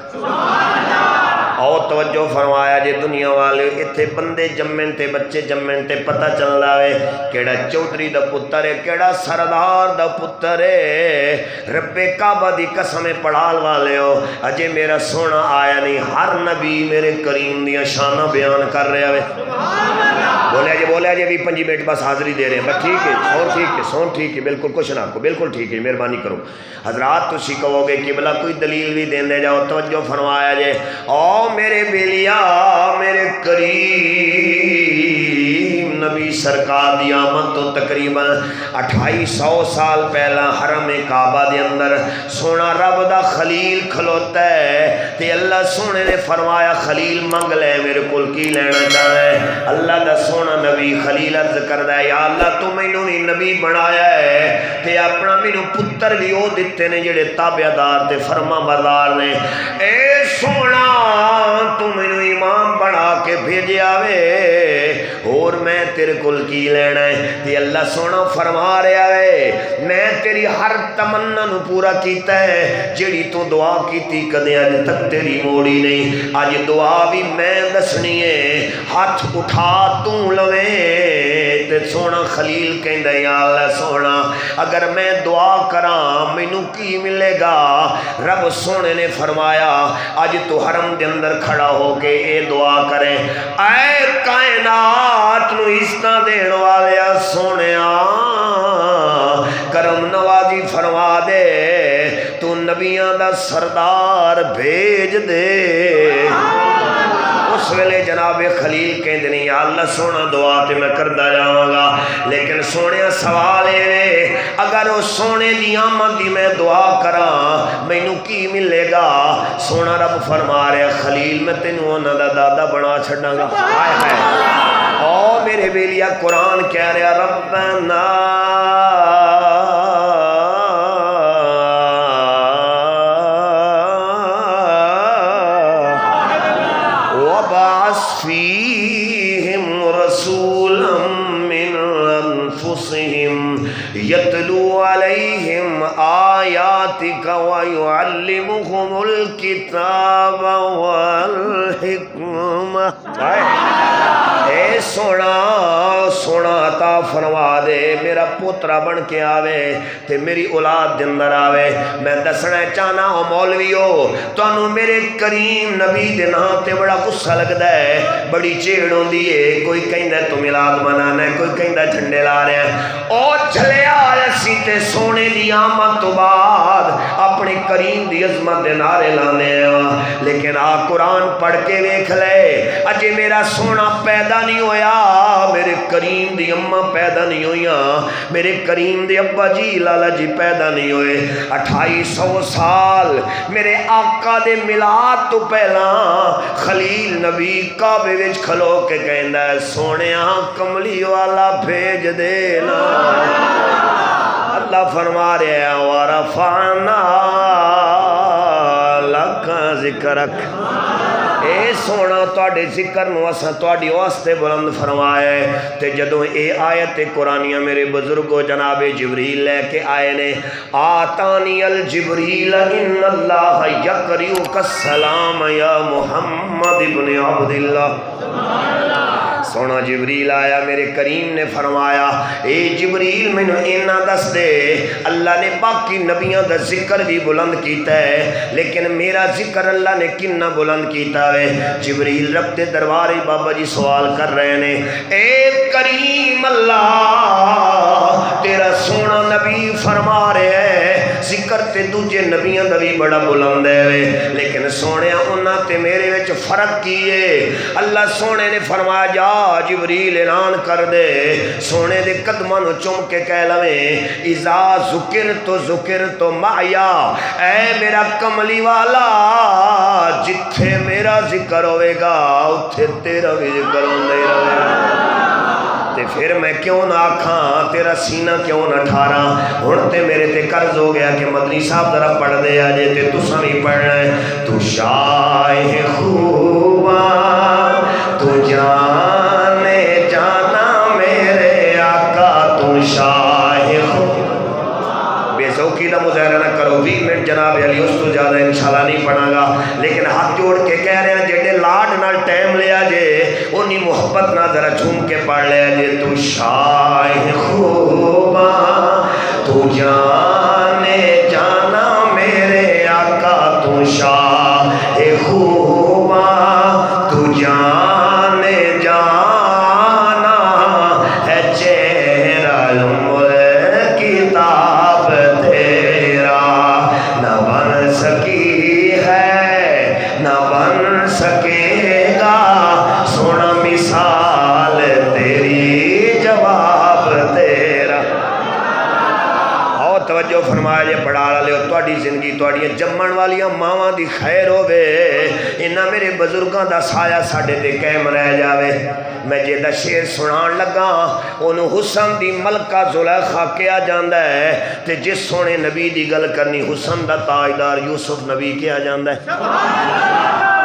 Speaker 1: او توجہ فرمایا جے دنیا والے اتنے بندے جمن تے بچے جمن تے پتہ چل رہا ہے کیڑا چودھری دا پتر ہے کیڑا سردار دا پتر ہے رب کعبہ دی قسم پڑھال والے ہو اجے میرا سونا آیا نہیں ہر نبی میرے کریم دیا شانہ بیان کر رہا ہے بولے جی 25 منٹ بس حاضری دے رہے ہیں بس ٹھیک ہے سون ٹھیک ہے بالکل کچھ نہ کو بالکل ٹھیک ہے مہربانی کرو حضرات تسی کہو گے قبلہ کوئی دلیل بھی دین دے جاؤ توجہ فرمایا جے او میرے بیلیا میرے کریم نبی سرکار دی آمد تو تقریباً 2800 سال پہلا حرم کعبہ دے اندر سونا رب دا خلیل کھلوتا ہے تے اللہ سونے نے فرمایا خلیل منگ لے میرے کل کی لینا چاہتا ہے اللہ دا سونا نبی خلیل عرض کردہ ہے یا اللہ تو میں نے نبی بنایا ہے تے اپنا میں نے پتر بھی او دیتے نے جڑے تابعدار تے فرما بردار نے اے سونا تو میں نے امام بنا کے بھیجے آوے اور میں تیرے کل کی لینا ہے تے اللہ سونا فرما رہا ہے میں تیری ہر تمنا نو پورا کیتا ہے جڑی تو دعا کیتی کدے اج تک تیری موڑی نہیں اج دعا بھی میں دسنی ہے ہاتھ اٹھا تو لویں تے سونا خلیل کہندا یا اللہ سونا اگر میں دعا کراں مینوں کی ملے گا رب سونے نے فرمایا اج تو حرم دے اندر کھڑا ہو کے اے دعا کرے اے کائنات نو عزتاں دین والیا سونیا کرم نوازی فرما دے تو نبیاں دا سردار بھیج دے اس ویلے جناب خلیل کہندے نہیں یا اللہ سونا دعا تے میں کردا جاواں گا لیکن سونے سوال ہے اگر وہ سونے دی آمد دی میں دعا کراں مینوں کی ملے گا سونا رب فرما رہا خلیل میں تینوں انہاں دا دادا بنا چھڈاں گا ہائے ہائے او میرے بیلیا قرآن کہہ رہا ربنا فیہم رسولا من انفسہم یتلو علیہم آیاتک ویعلمہم الکتاب والحکمہ اے سونا عطا فرما دے میرا پوترا بن کے آوے تے میری اولاد دے اندر آوے میں دسنا چاہنا ہو مولویو تانوں میرے کریم نبی دے نام تے بڑا غصہ لگدا ہے بڑی چیڑ ہوندی ہے کوئی کہندا تو میلاد منانا ہے کوئی کہندا جھنڈے لا رہے ہیں او چلیا اسی تے سونے دی آمد تو بعد اپنے کریم دی عظمت دے نعرے لانے ہیں لیکن آ قرآن پڑھ کے ویکھ لے اجے میرا سونا پیدا نہیں ہویا میرے کریم دی اماں پیدا نہیں ہویاں میرے کریم دے ابا جی لالا جی پیدا نہیں ہوئے 2800 سال میرے آقا دے میلاد تو پہلا خلیل نبی کعبے وچ کھلو کے کہندا ہے سونیا کملی والا بھیج دینا اللہ فرما رہا ہے ورفعنا لک ذکرک اے سونا تواڈے ذکر نو اساں تواڈی واسطے بلند فرمایا ہے تے جدوں اے آیت قرآنیہ میرے بزرگو جناب جبریل لے کے آئے نے آتانی الجبریل ان اللہ یقریؤک السلام یا محمد ابن عبداللہ سونا جبریل آیا میرے کریم نے فرمایا اے جبریل میں نے اینا دس دے اللہ نے باقی نبیوں دا ذکر بھی بلند کیتا ہے لیکن میرا ذکر اللہ نے کننا بلند کیتا ہے جبریل رب دے دربارے بابا جی سوال کر رہے ہیں اے کریم اللہ تیرا سونا نبی فرما رہے ہیں ذکر تے دوجے نبیوں دا بھی بڑا بلند ہے لیکن سونے انہاں تے میرے وچ فرق کیے اللہ سونے نے فرمایا جا جبریل اعلان کر دے سونے دے قدماں نو چوم کے کہہ لویں اذا ذکر تو معیا اے میرا کملی والا جتھے میرا ذکر ہوئے گا اتھے تیرا بھی ذکر ہوندے رہے گا تے پھر میں کیوں نہ آکھاں تیرا سینہ کیوں نہ ٹھارا ہن تے میرے تے قرض ہو گیا کہ مدنی صاحب ذرا پڑھ دے آجے تے تساں بھی پڑھنا ہے تو شاہ خوباں تو جانے جانا میرے آقا تو شاہ خوباں بے ذوقی دا مظاہرہ نہ کرو 20 منٹ جناب علی اس تو زیادہ انشاءاللہ نہیں پڑھا گا لیکن ہاتھ جوڑ کے کہہ رہے ہیں جیڑے لاڈ محبت نہ ذرا جھوم کے پڑھ لیا جے تو شاہ خوبا تو جانے جانا میرے آقا تو شاہ خوبا تو جانے جانا ہے چہرہ کتاب تیرا نہ بن سکی ہے نہ بن سکے گا سونا مثال تیری جواب تیرا توجہ فرمایا جے پڑھا لے تواڈی زندگی تواڈیاں جمن والیاں ماواں دی خیر ہوے انہاں میرے بزرگاں دا سایہ ساڈے تے قائم رہ جاوے میں جے دا شعر سنان لگا اونوں حسن دی ملکہ زلیخا کہا جاندا ہے تے جس سونے نبی دی گل کرنی حسن دا تاجدار یوسف نبی کہا جاندا ہے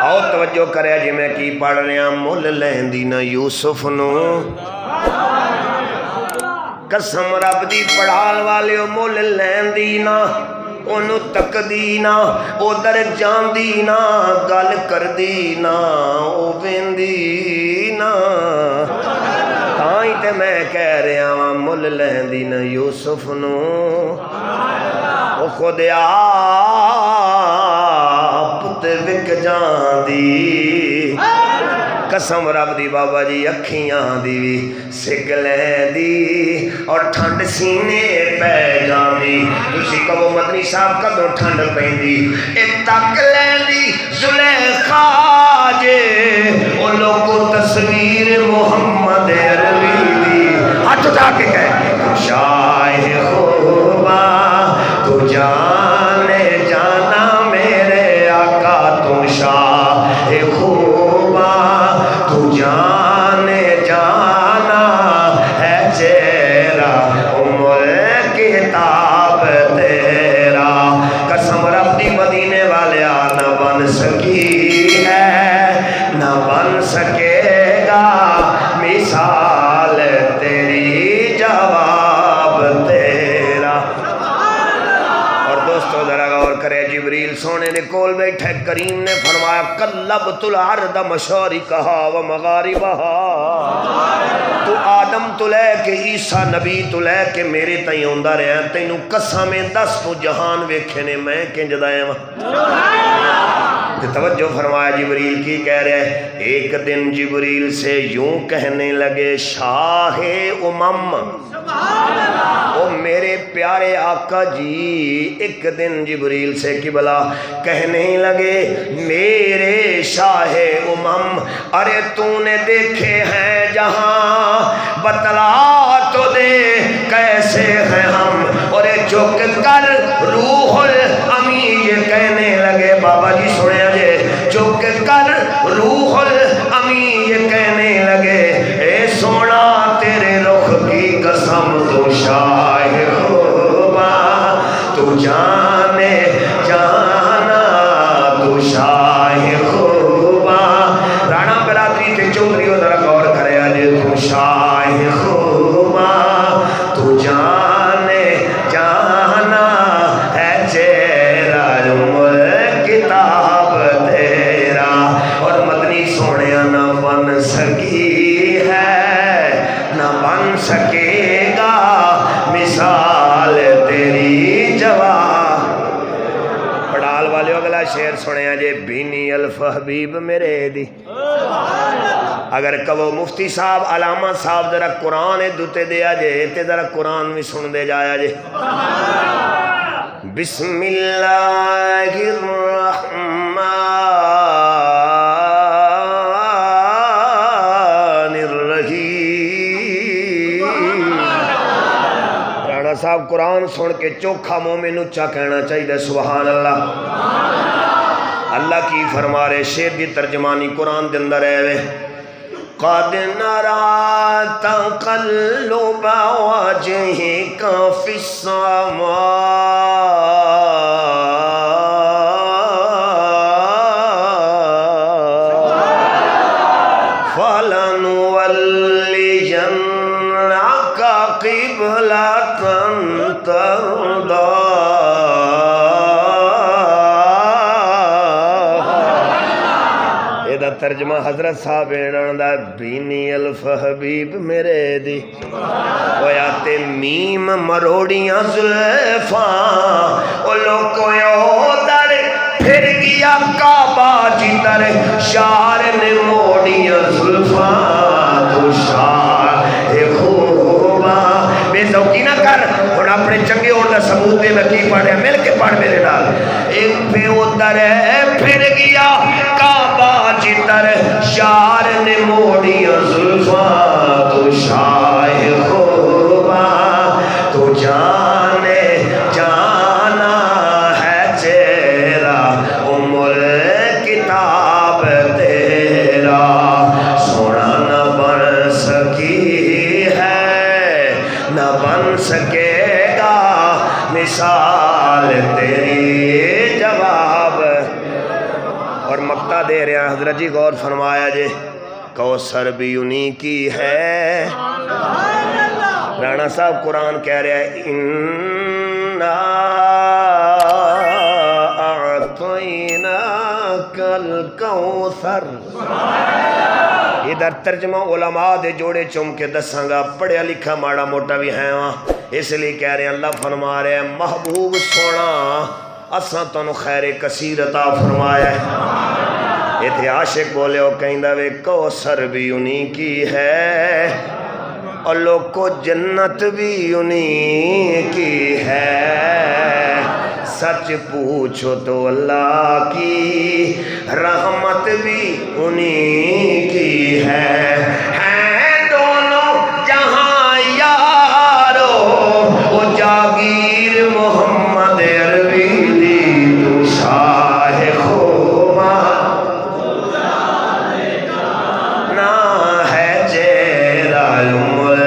Speaker 1: آؤ توجہ کرے جے میں کی پڑھ رہا مل لیندی نہ یوسف نو قسم رب دی پڑھال والے مول لین دینا انہوں تک دینا او در جان دینا گل کر دینا او بین دینا تائیں تے میں کہہ رہا ہاں مول لین دینا یوسف نو او خود آپ تے وک جان دی قسم رب دی بابا جی اکھیاں دی سگ لین دی اور ٹھنڈ سینے پہ جاندی تسی کہو مدنی صاحب کدوں ٹھنڈ پیندی اے تک لین دی زلیخا جے او لوگو تصویر محمد عربی دی ہاتھ اٹھا کے کہے تو شاہ خوبا تو جانے جانا میرے آقا تو شاہ خوبا تو جانے جانا ہے چہرہ کتاب تیرا قسم رب دی مدینے والے نہ بن سکی ہے نہ بن سکے گا مثال تیری جواب تیرا اور دوستو ذرا غور کرے جبریل سونے نے کول بیٹھے کریم نے فرمایا قلبت الارض مشارقہا و مغاربہا تو آدم تو لے کے عیسیٰ نبی تو لے کے میرے تائیں ہوندہ رہے ہیں تینوں قسمیں 10 تو جہان ویکھے نے میں کنج دائیں وہاں توجہ فرمایا جبریل کی کہہ رہے ہیں ایک دن جبریل سے یوں کہنے لگے شاہ امم او میرے پیارے آقا جی ایک دن جبریل سے قبلہ کہنے لگے میرے شاہ امم ارے تو نے دیکھے ہیں جہاں بتلا تو دے کیسے ہیں ہم اور جھک کر روح الامی یہ کہنے لگے بابا جی سنے جے جھک کر روح الامی یہ کہنے لگے اے سونا تیرے رخ کی قسم تو شاہ خوبا تو جانے جانا تو شاہ خوبا رانا برادری تے چودری ادھر غور کرے آجے تو شاہ خوبا تو جانے جانا ہے چہرہ کتاب تیرا اور مدنی سونے نہ بن سکی ہے نہ بن سکے گا مثال تیری جواب پڑھال والے اگلا شعر سنے جے بینی الف حبیب میرے دی اگر کہو مفتی صاحب علامہ صاحب ذرا قرآن دوتے دیا جے تے ذرا قرآن بھی سن دے جایا جے بسم اللہ الرحمن الرحیم رانا صاحب قرآن سن کے چوکھا مومن اچھا کہنا چاہیے سبحان اللہ اللہ کی فرما رہے شیر دی ترجمانی قرآن دے اندر ہے قد نرى تقلب وجهك في السماء فلنولينك قبلة ترضاها ترجمہ حضرت صاحب دا بینی الف حبیب میرے دی ہویا تے میم مروڑیاں زلفاں او لوکو یو در پھر گیا کعبہ جدر شار نے موڑیاں زلفاں تو شار خوبا بے ذوقی نہ کر اور اپنے چنگے اور دا ثبوت دے میں کی پڑھے مل کے پڑھ میرے نال ایک پہ ادھر پھر گیا کعبہ جدر شار نے موڑیاں زلفاں تو شاہ خوبا تو جانے جانا ہے چہرہ امر کتاب تیرا سونا نہ بن سکی ہے نہ بن سکے گا مثال تیری جواب اور مقطع دے رہے ہیں حضرت جی غور فرمایا جے کوثر بھی انہی کی ہے رانا صاحب قرآن کہہ رہے ہیں اِنَّا أَعْطَيْنَاكَ الْكَوْثَرَ ادھر ترجمہ علماء دے جوڑے چم کے دساں گا پڑھیا لکھا ماڑا موٹا بھی ہے وہاں اس لیے کہہ رہے ہیں اللہ فرما رہے ہیں محبوب سونا اساں تانوں خیر کثیر عطا فرمایا ہے ایتھے عاشق بولے ہو کہیں دا وے کوثر بھی انہی کی ہے اور لوگ کو جنت بھی انہی کی ہے سچ پوچھو تو اللہ کی رحمت بھی انہی کی ہے دونوں جہاں یارو وہ جاگیر محمد عربی دی تو شاہ خوبا نہ ہے چہرہ عمر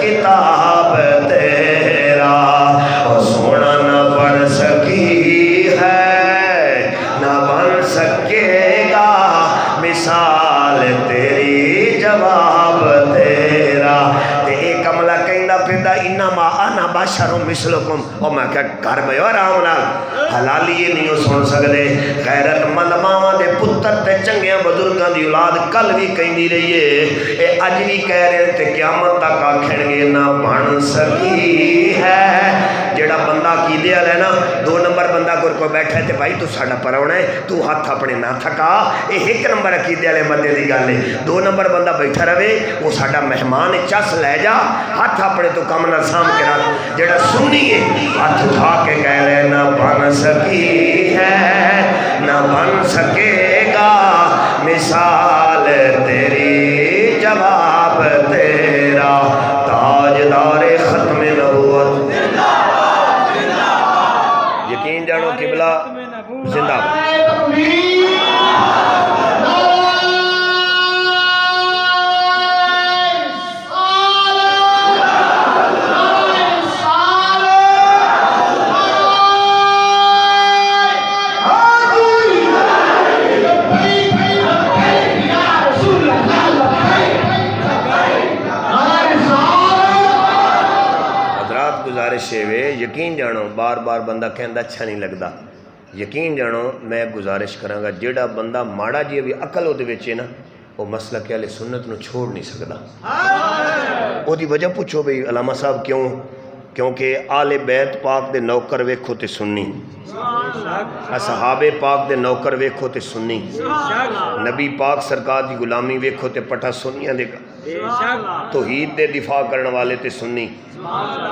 Speaker 1: کتاب تیرا اور سونا نہ پڑھ سکی ہے نہ بن سکے گا مثال تیری جواب تیرا تے ایک عملہ کہندہ پھردہ انما انا بشر مثلکم اور میں کہ گھر میں آرام نال حلالی یہ نہیں ہو سن سکتے غیرت مند ماما دے پتر تے چنگیاں بزرگاں دی اولاد کل بھی کہندی رہی ہے اے اج بھی کہہ رہے تے قیامت تک آکھن گے نہ بن سکی ہے جڑا بندہ عقیدے والا ہے نا دو نمبر بندہ کوئی بیٹھا ہے تے بھائی تو ساڈا پراونا ہے تو ہاتھ اپنے نہ تھکا یہ ایک نمبر عقیدے والے بندے دی گل ہے دو نمبر بندہ بیٹھا رہے وہ ساڈا مہمان چس لے جا ہاتھ اپنے تو کم نہ سام کے رکھ جڑا سنی ہے ہاتھ اٹھا کے کہہ رہے نہ بن سکی ہے نہ بن سکے گا مثال تیری جواب تیرا تاجدار ختم نبوت یقین جانو قبلہ زندہ یقین جانو بار بار بندہ کہندا اچھا نہیں لگتا یقین جانو میں گزارش کراں گا جیڑا بندہ ماڑا جی بھی عقل وہ نا وہ مسلک اہل سنت نو چھوڑ نہیں سکتا وہ دی وجہ پوچھو بھئی علامہ صاحب کیوں کیونکہ آل بیت پاک دے نوکر ویکھو تے سنی اصحاب پاک دے نوکر ویکھو تے سنی نبی پاک سرکار دی غلامی ویکھو تے پٹھا سنیاں دے توحید دے دفاع کرنے والے تے سنی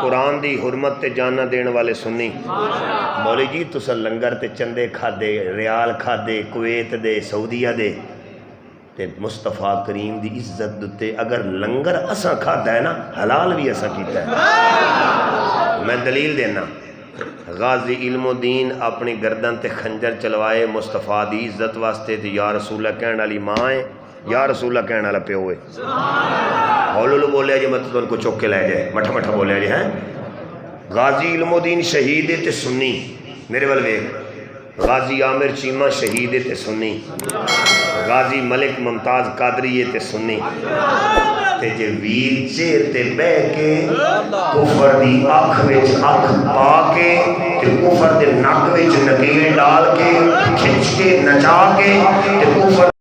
Speaker 1: قرآن دی حرمت تے جانا دین والے سنی مولی جی تسا لنگر تے چندے کھا دے ریال کھا دے کویت دے سعودیہ دے تے مصطفیٰ کریم دی عزت دتے اگر لنگر اساں کھا ہے نا حلال بھی اساں کیتا ہے میں دلیل دینا غازی علم و دین اپنی گردن تے خنجر چلوائے مصطفیٰ دی عزت واسطے تے یا رسول اللہ کہنے والی ماں ہے یا رسول اللہ کہنے والا پیو ہے ہولولو بولے جی مت ان کو چوک کے لے جائے مٹھا مٹھا بولے جی ہیں غازی علم و دین شہید تے سنی میرے ول ویکھ غازی عامر چیمہ شہید تے سنی غازی ملک ممتاز قادری تے سنی تے جے ویر چیر تے بے کے کفر دی اکھ وچ اکھ پا کے تے کفر دے نک وچ نکیل ڈال کے کھچ کے نچا کے تے کفر